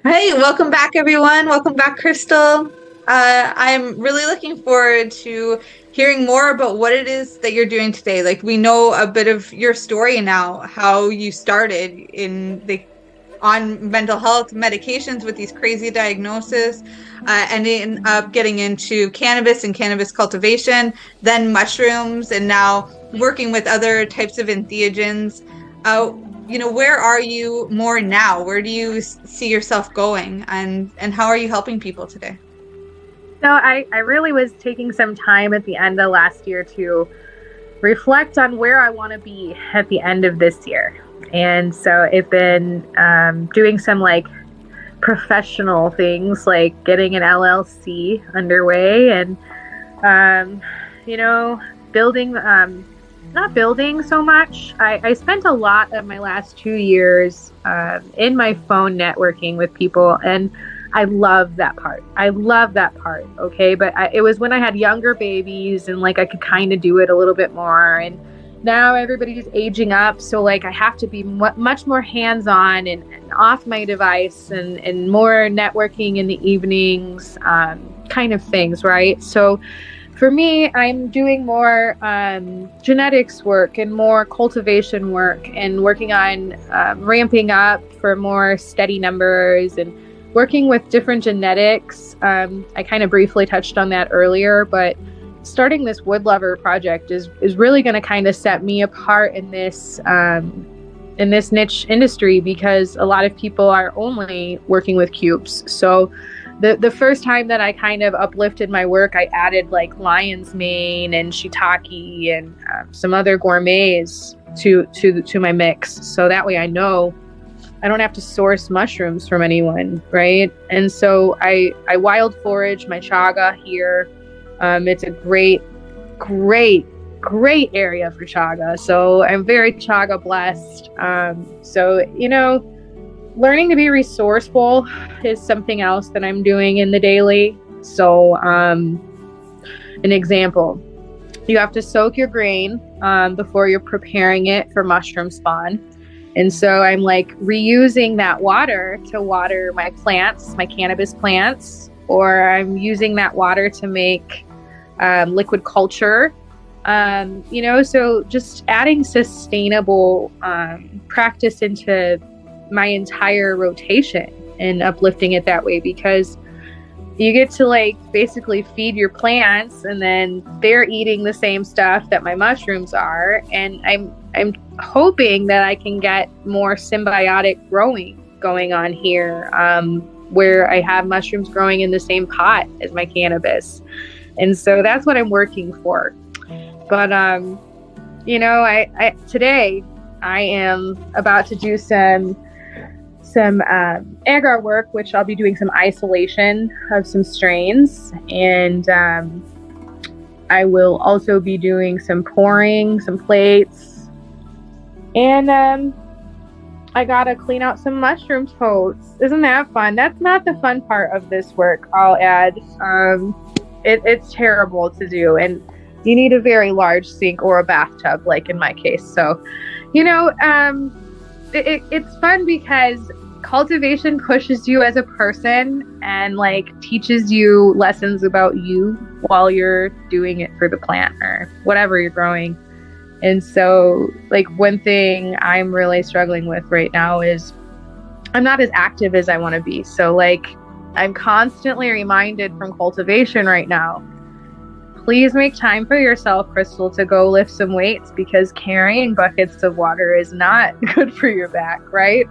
Hey, welcome back, everyone. Welcome back, Crystal. I'm really looking forward to hearing more about what it is that you're doing today. Like, we know a bit of your story now, how you started on mental health medications with these crazy diagnoses, ending up getting into cannabis and cannabis cultivation, then mushrooms, and now working with other types of entheogens. Where are you more now? Where do you see yourself going, and how are you helping people today? So I really was taking some time at the end of last year to reflect on where I want to be at the end of this year. And so I've been doing some professional things, like getting an LLC underway and, building, not building so much. I spent a lot of my last 2 years in my phone networking with people, and I love that part. Okay. But it was when I had younger babies and I could kind of do it a little bit more. And now everybody's aging up. So I have to be much more hands-on and off my device and more networking in the evenings, kind of things. Right. So for me, I'm doing more genetics work and more cultivation work and working on ramping up for more steady numbers and working with different genetics. I kind of briefly touched on that earlier, but starting this Wood Lover project is really going to kind of set me apart in this niche industry, because a lot of people are only working with cubes. So the first time that I kind of uplifted my work, I added lion's mane and shiitake and some other gourmets to my mix. So that way I know I don't have to source mushrooms from anyone, right? And so I wild forage my chaga here. It's a great great area for chaga. So I'm very chaga blessed. So, you know, learning to be resourceful is something else that I'm doing in the daily. So, an example, you have to soak your grain before you're preparing it for mushroom spawn. And so I'm like reusing that water to water my plants, my cannabis plants, or I'm using that water to make liquid culture. You know, so just adding sustainable practice into my entire rotation and uplifting it that way, because you get to like basically feed your plants and then they're eating the same stuff that my mushrooms are. And I'm hoping that I can get more symbiotic growing going on here, where I have mushrooms growing in the same pot as my cannabis. And so that's what I'm working for. But, you know, I today I am about to do some agar work, which I'll be doing some isolation of some strains, and I will also be doing some pouring, some plates, and I gotta clean out some mushroom totes. Isn't that fun? That's not the fun part of this work, I'll add. It's terrible to do, and you need a very large sink or a bathtub, like in my case. So, you know, it's fun because cultivation pushes you as a person and like teaches you lessons about you while you're doing it for the plant or whatever you're growing. And so like one thing I'm really struggling with right now is I'm not as active as I want to be. So like I'm constantly reminded from cultivation right now, please make time for yourself, Crystal, to go lift some weights, because carrying buckets of water is not good for your back, right?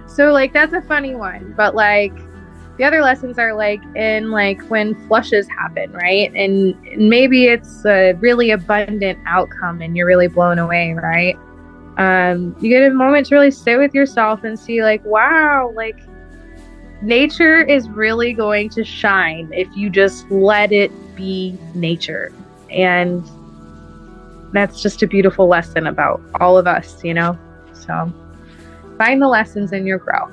So like that's a funny one, but like the other lessons are like in like when flushes happen, right? And maybe it's a really abundant outcome and you're really blown away, right? You get a moment to really sit with yourself and see like, wow, like nature is really going to shine if you just let it be nature. And that's just a beautiful lesson about all of us, you know? So find the lessons in your growth.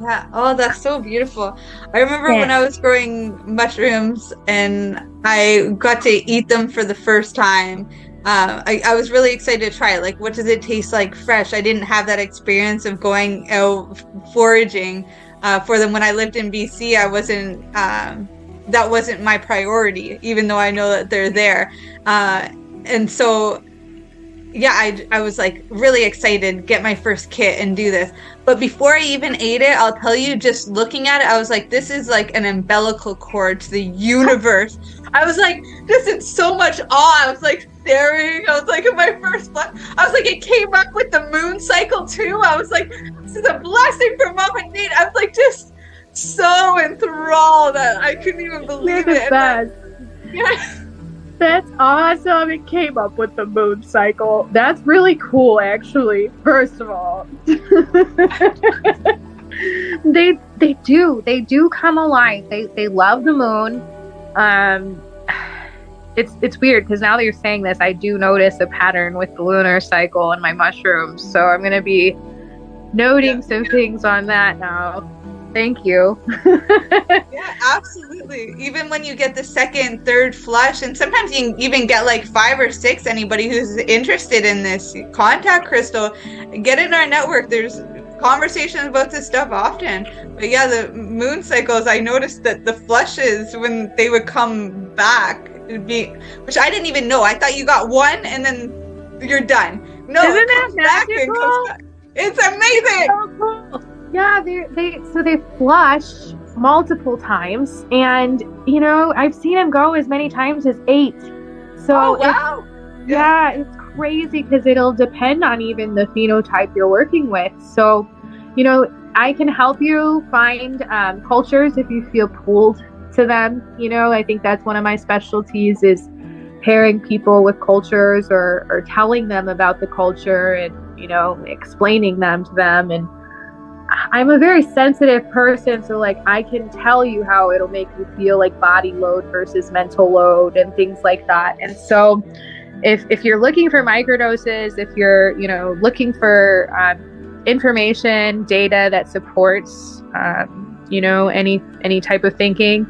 Yeah. Oh, that's so beautiful. I remember when I was growing mushrooms and I got to eat them for the first time. I was really excited to try it. Like, what does it taste like fresh? I didn't have that experience of going out foraging for them. When I lived in BC, I wasn't, that wasn't my priority, even though I know that they're there. And so, yeah, I was like really excited to get my first kit and do this. But before I even ate it, I'll tell you, just looking at it, I was like, this is like an umbilical cord to the universe. I was like, this is so much awe. I was like staring. I was like, in my first flush, I was like, it came up with the moon cycle too. I was like, this is a blessing from Mom and Nate. I was like, just so enthralled that I couldn't even believe it. Yeah. That's awesome. It came up with the moon cycle. That's really cool, actually. First of all, they do come alive. They love the moon. It's weird because now that you're saying this, I do notice a pattern with the lunar cycle and my mushrooms. So I'm gonna be noting some things on that now. Thank you. Yeah, absolutely. Even when you get the second, third flush, and sometimes you can even get like 5 or 6, anybody who's interested in this, contact Crystal, get in our network. There's conversations about this stuff often. But yeah, the moon cycles, I noticed that the flushes, when they would come back, it would be, which I didn't even know. I thought you got one and then you're done. No, isn't it comes back and comes back. It's amazing. So cool. Yeah, they flush multiple times, and you know I've seen them go as many times as 8. So wow. It's crazy because it'll depend on even the phenotype you're working with. So, you know, I can help you find cultures if you feel pulled to them. You know, I think that's one of my specialties is pairing people with cultures or telling them about the culture and, you know, explaining them to them. And I'm a very sensitive person, so like I can tell you how it'll make you feel, like body load versus mental load and things like that. And so if you're looking for microdoses, if you're, looking for information, data that supports, any type of thinking,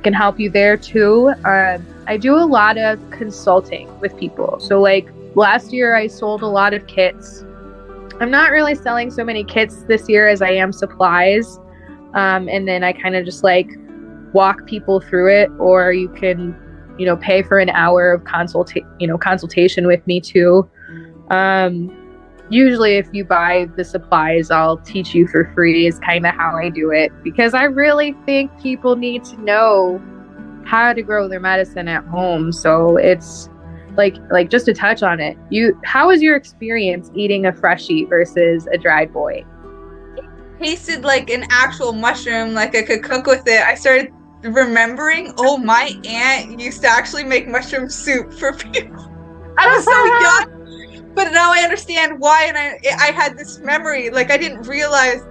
can help you there too. I do a lot of consulting with people. So like last year I sold a lot of kits. I'm not really selling so many kits this year as I am supplies. And then I kind of just like walk people through it, or you can, pay for an hour of consultation with me too. Usually if you buy the supplies, I'll teach you for free is kind of how I do it, because I really think people need to know how to grow their medicine at home. So it's like just to touch on it, how was your experience eating a freshie versus a dried boy? Tasted like an actual mushroom, like I could cook with it. I started remembering, my aunt used to actually make mushroom soup for people. I was so young, but now I understand why, and I had this memory, like I didn't realize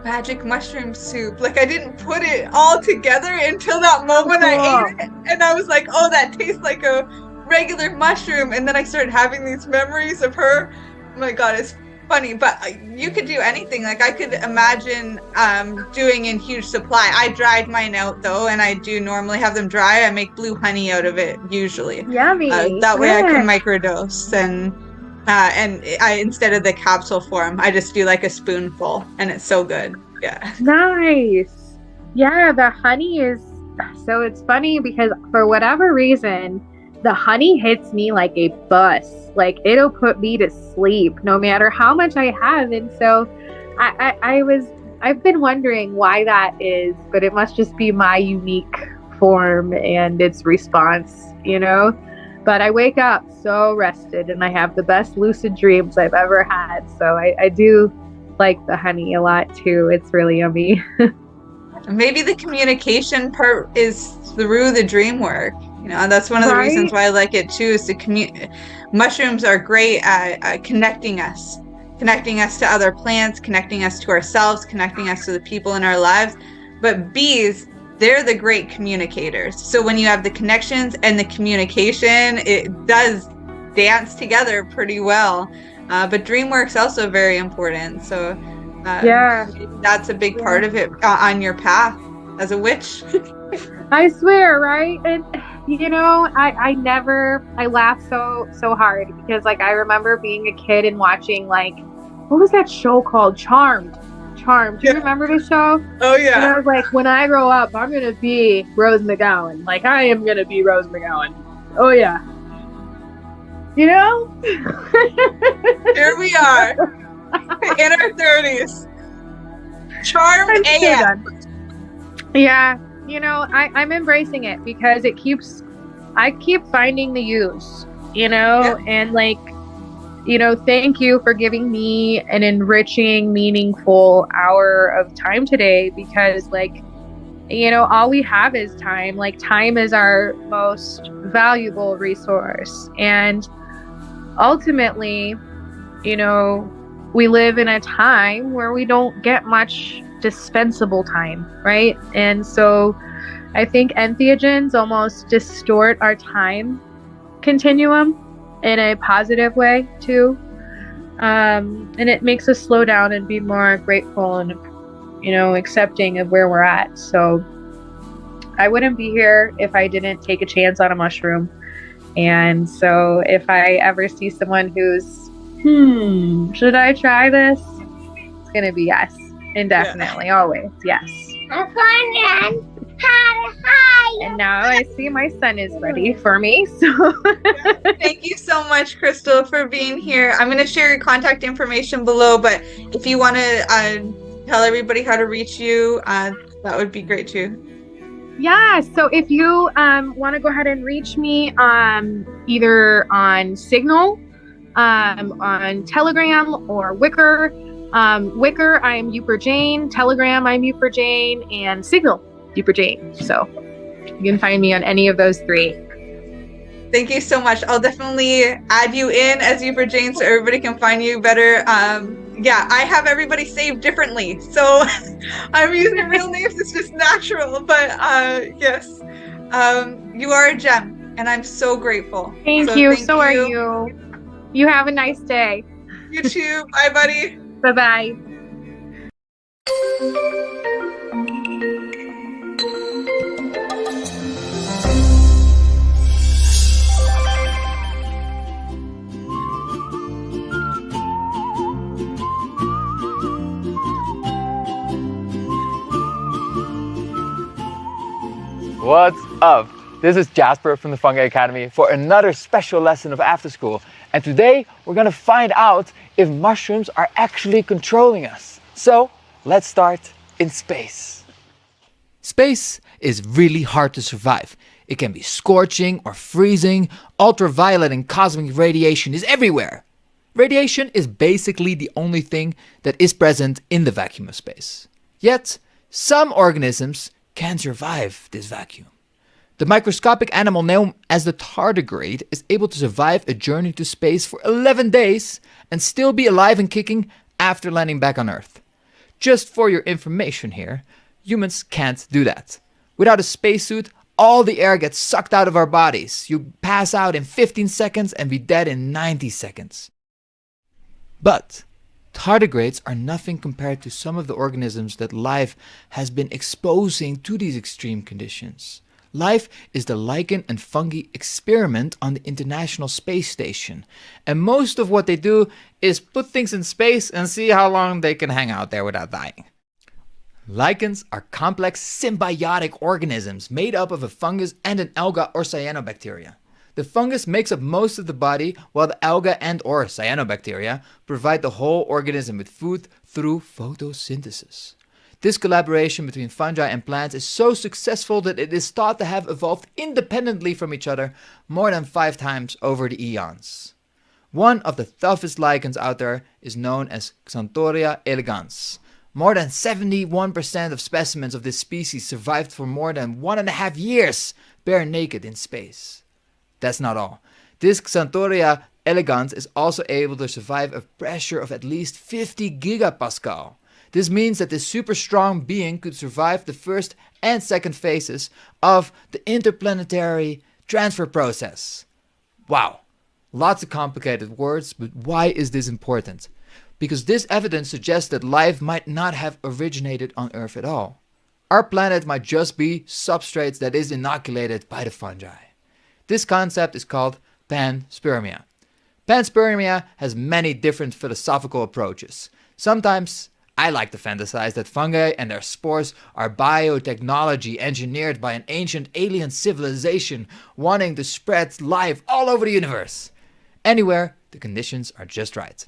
magic mushroom soup, like I didn't put it all together until that moment I ate it, and I was like, oh, that tastes like a regular mushroom, and then I started having these memories of her. Oh my god, it's funny, but you could do anything. Like I could imagine doing in huge supply. I dried mine out though, and I do normally have them dry. I make blue honey out of it usually. Yummy. That way I can microdose, and I, instead of the capsule form, I just do like a spoonful, and it's so good. Yeah. Nice. Yeah, the honey is, so it's funny because for whatever reason, the honey hits me like a bus. Like it'll put me to sleep no matter how much I have. And so I've been wondering why that is, but it must just be my unique form and its response, but I wake up so rested and I have the best lucid dreams I've ever had. So I do like the honey a lot too. It's really yummy. Maybe the communication part is through the dream work. That's one of the reasons why I like it too, is mushrooms are great at connecting us to other plants, connecting us to ourselves, connecting us to the people in our lives. But bees, they're the great communicators. So when you have the connections and the communication, it does dance together pretty well. But dream work's also very important. So that's a big part of it on your path as a witch. I swear, right? And I laugh so hard because like I remember being a kid and watching like, what was that show called? Charmed. Do you remember the show? Oh yeah. And I was like, when I grow up, I'm gonna be Rose McGowan. Like I am gonna be Rose McGowan. Oh yeah. Here we are in our 30s. Charmed AF. Yeah. I'm embracing it because I keep finding the use, and like, thank you for giving me an enriching, meaningful hour of time today, because like, all we have is time. Like time is our most valuable resource. And ultimately, we live in a time where we don't get much dispensable time, right? And so I think entheogens almost distort our time continuum in a positive way too, and it makes us slow down and be more grateful and accepting of where we're at. So I wouldn't be here if I didn't take a chance on a mushroom. And so if I ever see someone who's should I try this, it's gonna be yes. Indefinitely, always, yes. And now I see my son is ready for me. So thank you so much, Crystal, for being here. I'm going to share your contact information below, but if you want to tell everybody how to reach you, that would be great too. Yeah, so if you want to go ahead and reach me either on Signal, on Telegram, or Wicker. Wicker, I'm Yooper Jane. Telegram, I'm Yooper Jane. And Signal, Yooper Jane. So you can find me on any of those three. Thank you so much. I'll definitely add you in as Yooper Jane so everybody can find you better. I have everybody saved differently. So I'm using real names. It's just natural. But yes, you are a gem. And I'm so grateful. Thank you. So are you. You have a nice day. You too. Bye, buddy. Bye-bye. What's up? This is Jasper from the Fungi Academy for another special lesson of After School. And today we're gonna find out if mushrooms are actually controlling us. So let's start in space. Space is really hard to survive. It can be scorching or freezing. Ultraviolet and cosmic radiation is everywhere. Radiation is basically the only thing that is present in the vacuum of space. Yet, some organisms can survive this vacuum. The microscopic animal known as the tardigrade is able to survive a journey to space for 11 days and still be alive and kicking after landing back on Earth. Just for your information here, humans can't do that. Without a spacesuit, all the air gets sucked out of our bodies. You pass out in 15 seconds and be dead in 90 seconds. But tardigrades are nothing compared to some of the organisms that life has been exposing to these extreme conditions. Life is the lichen and fungi experiment on the International Space Station. And most of what they do is put things in space and see how long they can hang out there without dying. Lichens are complex symbiotic organisms made up of a fungus and an alga or cyanobacteria. The fungus makes up most of the body, while the alga and or cyanobacteria provide the whole organism with food through photosynthesis. This collaboration between fungi and plants is so successful that it is thought to have evolved independently from each other more than 5 times over the eons. One of the toughest lichens out there is known as Xanthoria elegans. More than 71% of specimens of this species survived for more than 1.5 years bare naked in space. That's not all. This Xanthoria elegans is also able to survive a pressure of at least 50 gigapascal. This means that this super strong being could survive the first and second phases of the interplanetary transfer process. Wow, lots of complicated words, but why is this important? Because this evidence suggests that life might not have originated on Earth at all. Our planet might just be substrates that is inoculated by the fungi. This concept is called PANSPERMIA. PANSPERMIA has many different philosophical approaches. Sometimes I like to fantasize that fungi and their spores are biotechnology engineered by an ancient alien civilization wanting to spread life all over the universe. Anywhere, the conditions are just right.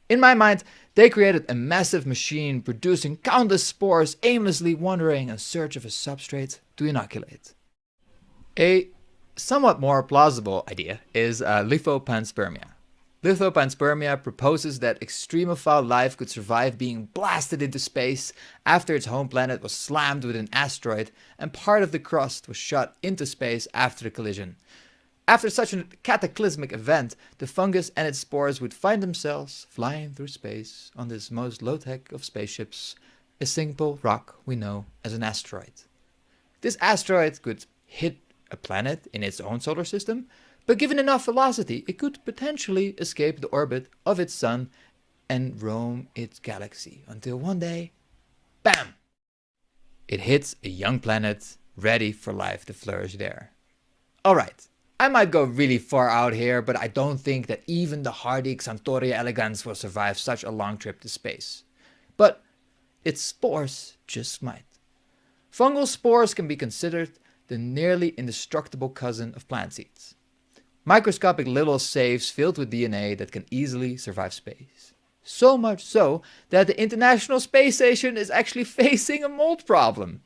In my mind, they created a massive machine producing countless spores aimlessly wandering in search of a substrate to inoculate. A somewhat more plausible idea is lithopanspermia. Lithopanspermia proposes that extremophile life could survive being blasted into space after its home planet was slammed with an asteroid and part of the crust was shot into space after the collision. After such a cataclysmic event, the fungus and its spores would find themselves flying through space on this most low-tech of spaceships, a simple rock we know as an asteroid. This asteroid could hit a planet in its own solar system, but given enough velocity, it could potentially escape the orbit of its sun and roam its galaxy until one day, bam! It hits a young planet ready for life to flourish there. Alright, I might go really far out here, but I don't think that even the hardy Xanthoria elegans will survive such a long trip to space. But its spores just might. Fungal spores can be considered the nearly indestructible cousin of plant seeds. Microscopic little safes filled with DNA that can easily survive space. So much so that the International Space Station is actually facing a mold problem.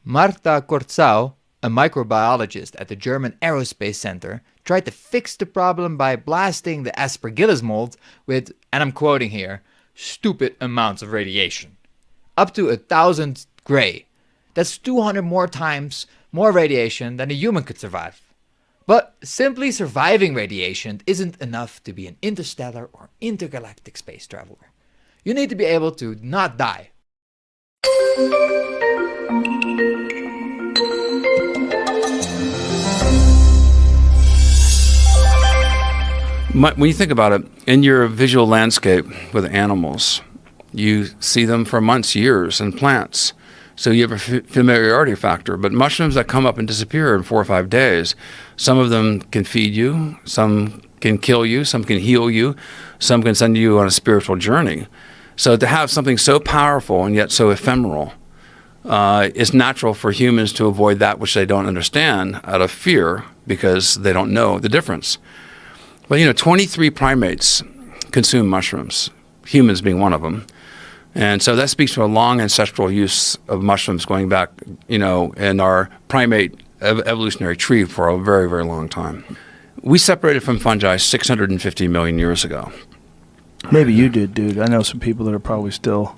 Marta Kortzau, a microbiologist at the German Aerospace Center, tried to fix the problem by blasting the Aspergillus mold with, and I'm quoting here, stupid amounts of radiation. Up to 1,000 gray. That's 200 more times more radiation than a human could survive. But simply surviving radiation isn't enough to be an interstellar or intergalactic space traveler. You need to be able to not die. When you think about it, in your visual landscape with animals, you see them for months, years, and plants. So you have a familiarity factor. But mushrooms that come up and disappear in 4 or 5 days, some of them can feed you, some can kill you, some can heal you, some can send you on a spiritual journey. So to have something so powerful and yet so ephemeral, it's natural for humans to avoid that which they don't understand out of fear because they don't know the difference. But 23 primates consume mushrooms, humans being one of them. And so that speaks to a long ancestral use of mushrooms going back, in our primate evolutionary tree for a very, very long time. We separated from fungi 650 million years ago. Maybe you did, dude. I know some people that are probably still.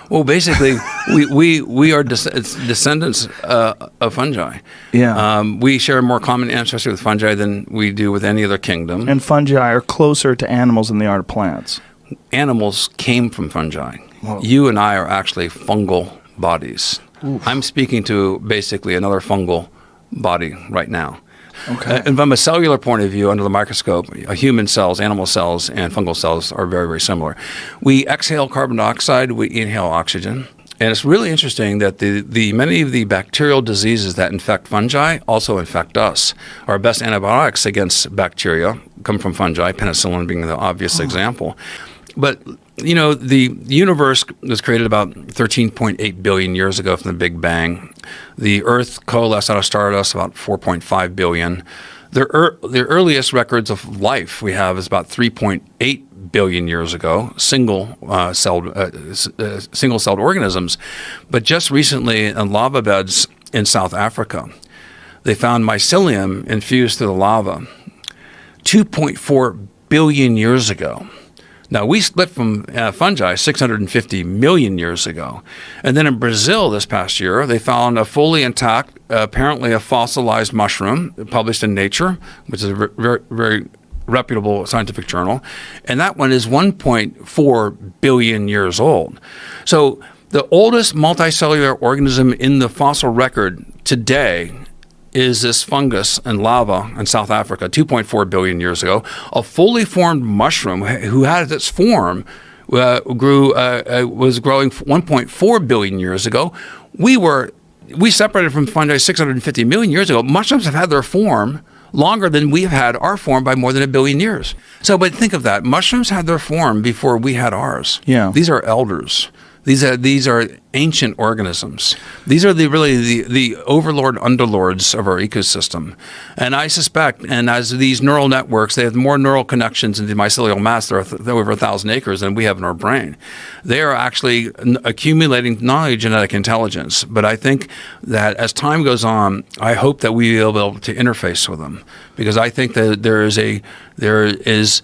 Well, basically, we are descendants of fungi. Yeah. We share more common ancestry with fungi than we do with any other kingdom. And fungi are closer to animals than they are to plants. Animals came from fungi. Whoa. You and I are actually fungal bodies. Oof. I'm speaking to basically another fungal body right now. Okay. And from a cellular point of view, under the microscope, human cells, animal cells, and fungal cells are very, very similar. We exhale carbon dioxide, we inhale oxygen. And it's really interesting that the many of the bacterial diseases that infect fungi also infect us. Our best antibiotics against bacteria come from fungi, penicillin being the obvious example. But the universe was created about 13.8 billion years ago from the Big Bang. The Earth coalesced out of stardust about 4.5 billion. The earliest records of life we have is about 3.8 billion years ago, single-celled organisms. But just recently in lava beds in South Africa, they found mycelium infused through the lava 2.4 billion years ago. Now, we split from fungi 650 million years ago. And then in Brazil this past year, they found a fully intact, apparently a fossilized mushroom published in Nature, which is a very, very reputable scientific journal. And that one is 1.4 billion years old. So the oldest multicellular organism in the fossil record today is this fungus in lava in South Africa 2.4 billion years ago. A fully formed mushroom who had its form was growing 1.4 billion years ago. We separated from fungi 650 million years ago. Mushrooms have had their form longer than we have had our form by more than 1 billion years. So, but think of that. Mushrooms had their form before we had ours. Yeah. These are elders. These are ancient organisms. These are the overlord underlords of our ecosystem. And I suspect, and as these neural networks, they have more neural connections in the mycelial mass. There are over 1,000 acres than we have in our brain. They are actually accumulating not only genetic intelligence, but I think that as time goes on, I hope that we will be able to interface with them, because I think that there is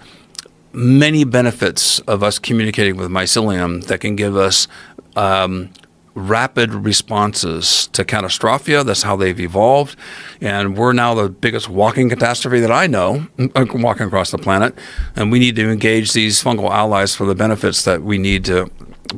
many benefits of us communicating with mycelium that can give us rapid responses to catastrophia. That's how they've evolved. And we're now the biggest walking catastrophe that I know, walking across the planet. And we need to engage these fungal allies for the benefits that we need to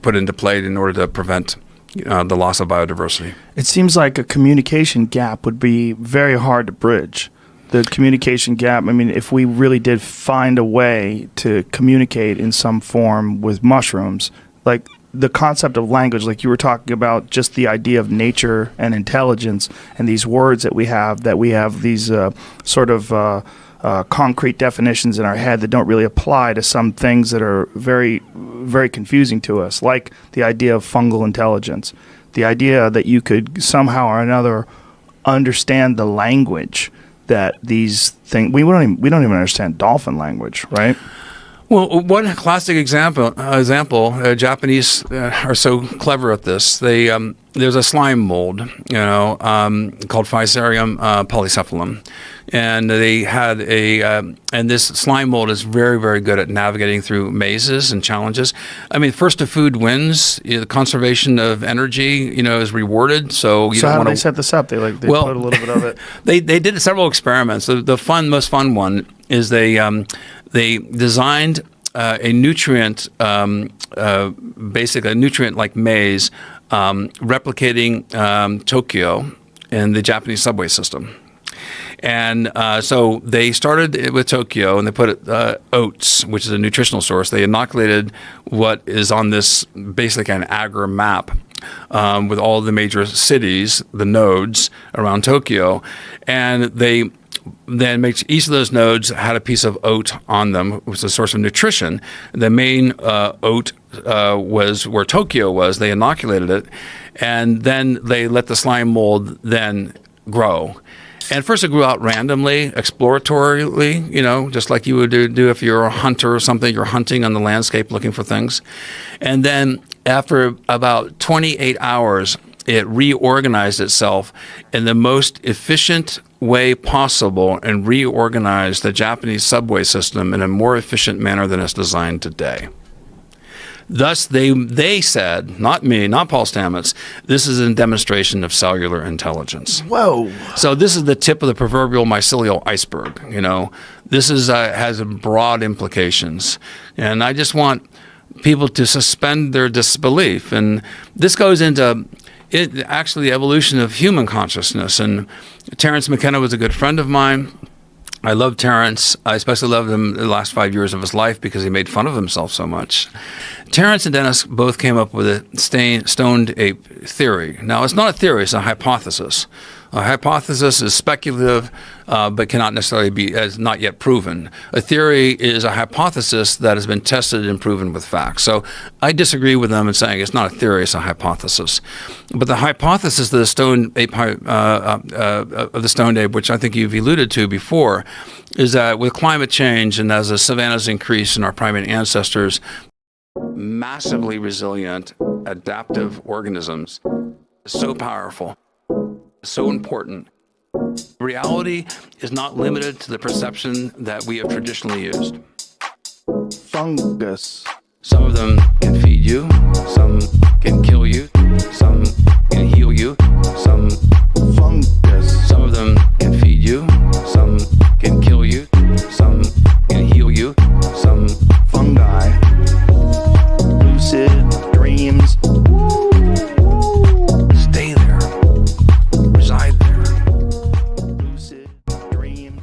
put into play in order to prevent the loss of biodiversity. It seems like a communication gap would be very hard to bridge. The communication gap, I mean, if we really did find a way to communicate in some form with mushrooms, like the concept of language, like you were talking about, just the idea of nature and intelligence and these words that we have these sort of concrete definitions in our head that don't really apply to some things that are very, very confusing to us, like the idea of fungal intelligence, the idea that you could somehow or another understand the language that these things, we don't even understand dolphin language, right? Well, one classic example, Japanese are so clever at this. There's a slime mold, called Fusarium polycephalum, and they had and this slime mold is very, very good at navigating through mazes and challenges. I mean, first to food wins. The conservation of energy, is rewarded. So how do they set this up? They put a little bit of it. They did several experiments. The most fun one is they designed a nutrient, basically a nutrient-like maze, replicating Tokyo in the Japanese subway system. And so they started with Tokyo, and they put oats, which is a nutritional source. They inoculated what is on this basically an agar map with all the major cities, the nodes around Tokyo, and they then each of those nodes had a piece of oat on them, which was a source of nutrition. The main oat was where Tokyo was. They inoculated it, and then they let the slime mold then grow. And first it grew out randomly, exploratorily, just like you would do if you're a hunter or something. You're hunting on the landscape looking for things. And then after about 28 hours, it reorganized itself in the most efficient way possible and reorganized the Japanese subway system in a more efficient manner than it's designed today. Thus, they said, not me, not Paul Stamets, this is a demonstration of cellular intelligence. Whoa. So this is the tip of the proverbial mycelial iceberg. This has broad implications. And I just want people to suspend their disbelief. And this goes into actually the evolution of human consciousness. And Terence McKenna was a good friend of mine. I love Terence. I especially loved him the last 5 years of his life because he made fun of himself so much. Terence and Dennis both came up with a stoned ape theory. Now, it's not a theory, it's a hypothesis. A hypothesis is speculative, but cannot necessarily be as not yet proven. A theory is a hypothesis that has been tested and proven with facts. So I disagree with them in saying it's not a theory, it's a hypothesis. But the hypothesis of the stoned ape, which I think you've alluded to before, is that with climate change and as the savannas increase in our primate ancestors, massively resilient, adaptive organisms, so powerful, so important. Reality is not limited to the perception that we have traditionally used. Fungus. Some of them can feed you, some can kill you, some can heal you, some fungus. Some of them can feed you, some can kill you, some can heal you, some fungi. Lucid dreams. Stay there. Reside there. Lucid dream.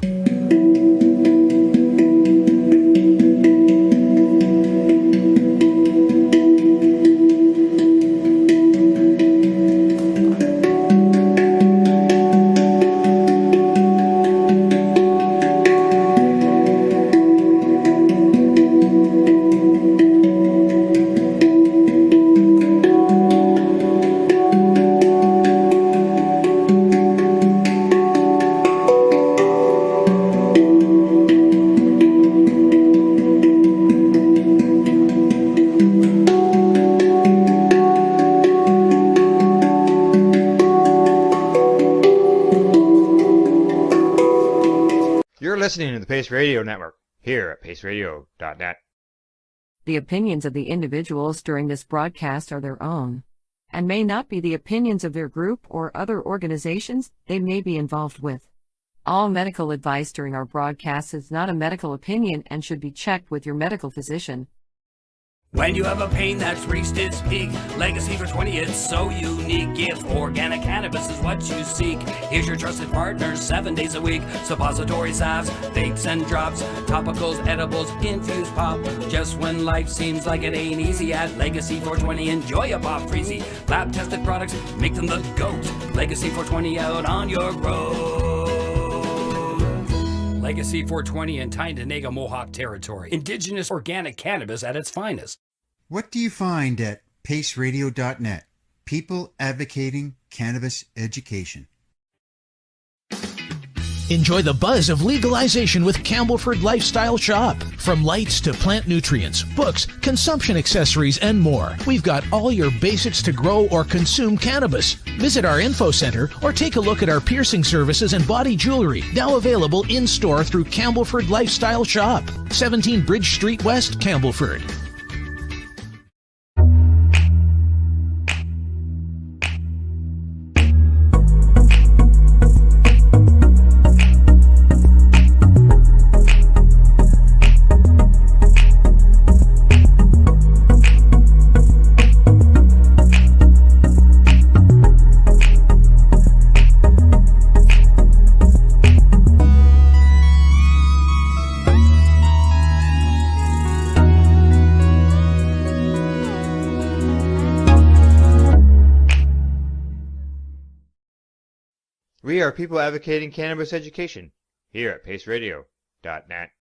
Listening to the Pace Radio Network here at paceradio.net. The opinions of the individuals during this broadcast are their own, and may not be the opinions of their group or other organizations they may be involved with. All medical advice during our broadcast is not a medical opinion and should be checked with your medical physician. When you have a pain that's reached its peak, Legacy for 20, it's so unique. If organic cannabis is what you seek, here's your trusted partners 7 days a week. Suppository salves, vapes and drops, topicals, edibles, infused pop. Just when life seems like it ain't easy, at Legacy 420, enjoy a pop freezy. Lab tested products, make them the GOAT. Legacy 420 out on your road. Legacy 420 in Tyndonega Mohawk territory. Indigenous organic cannabis at its finest. What do you find at paceradio.net? People advocating cannabis education. Enjoy the buzz of legalization with Campbellford Lifestyle Shop. From lights to plant nutrients, books, consumption accessories, and more, we've got all your basics to grow or consume cannabis. Visit our info center or take a look at our piercing services and body jewelry, now available in-store through Campbellford Lifestyle Shop, 17 Bridge Street West, Campbellford. We are people advocating cannabis education here at paceradio.net.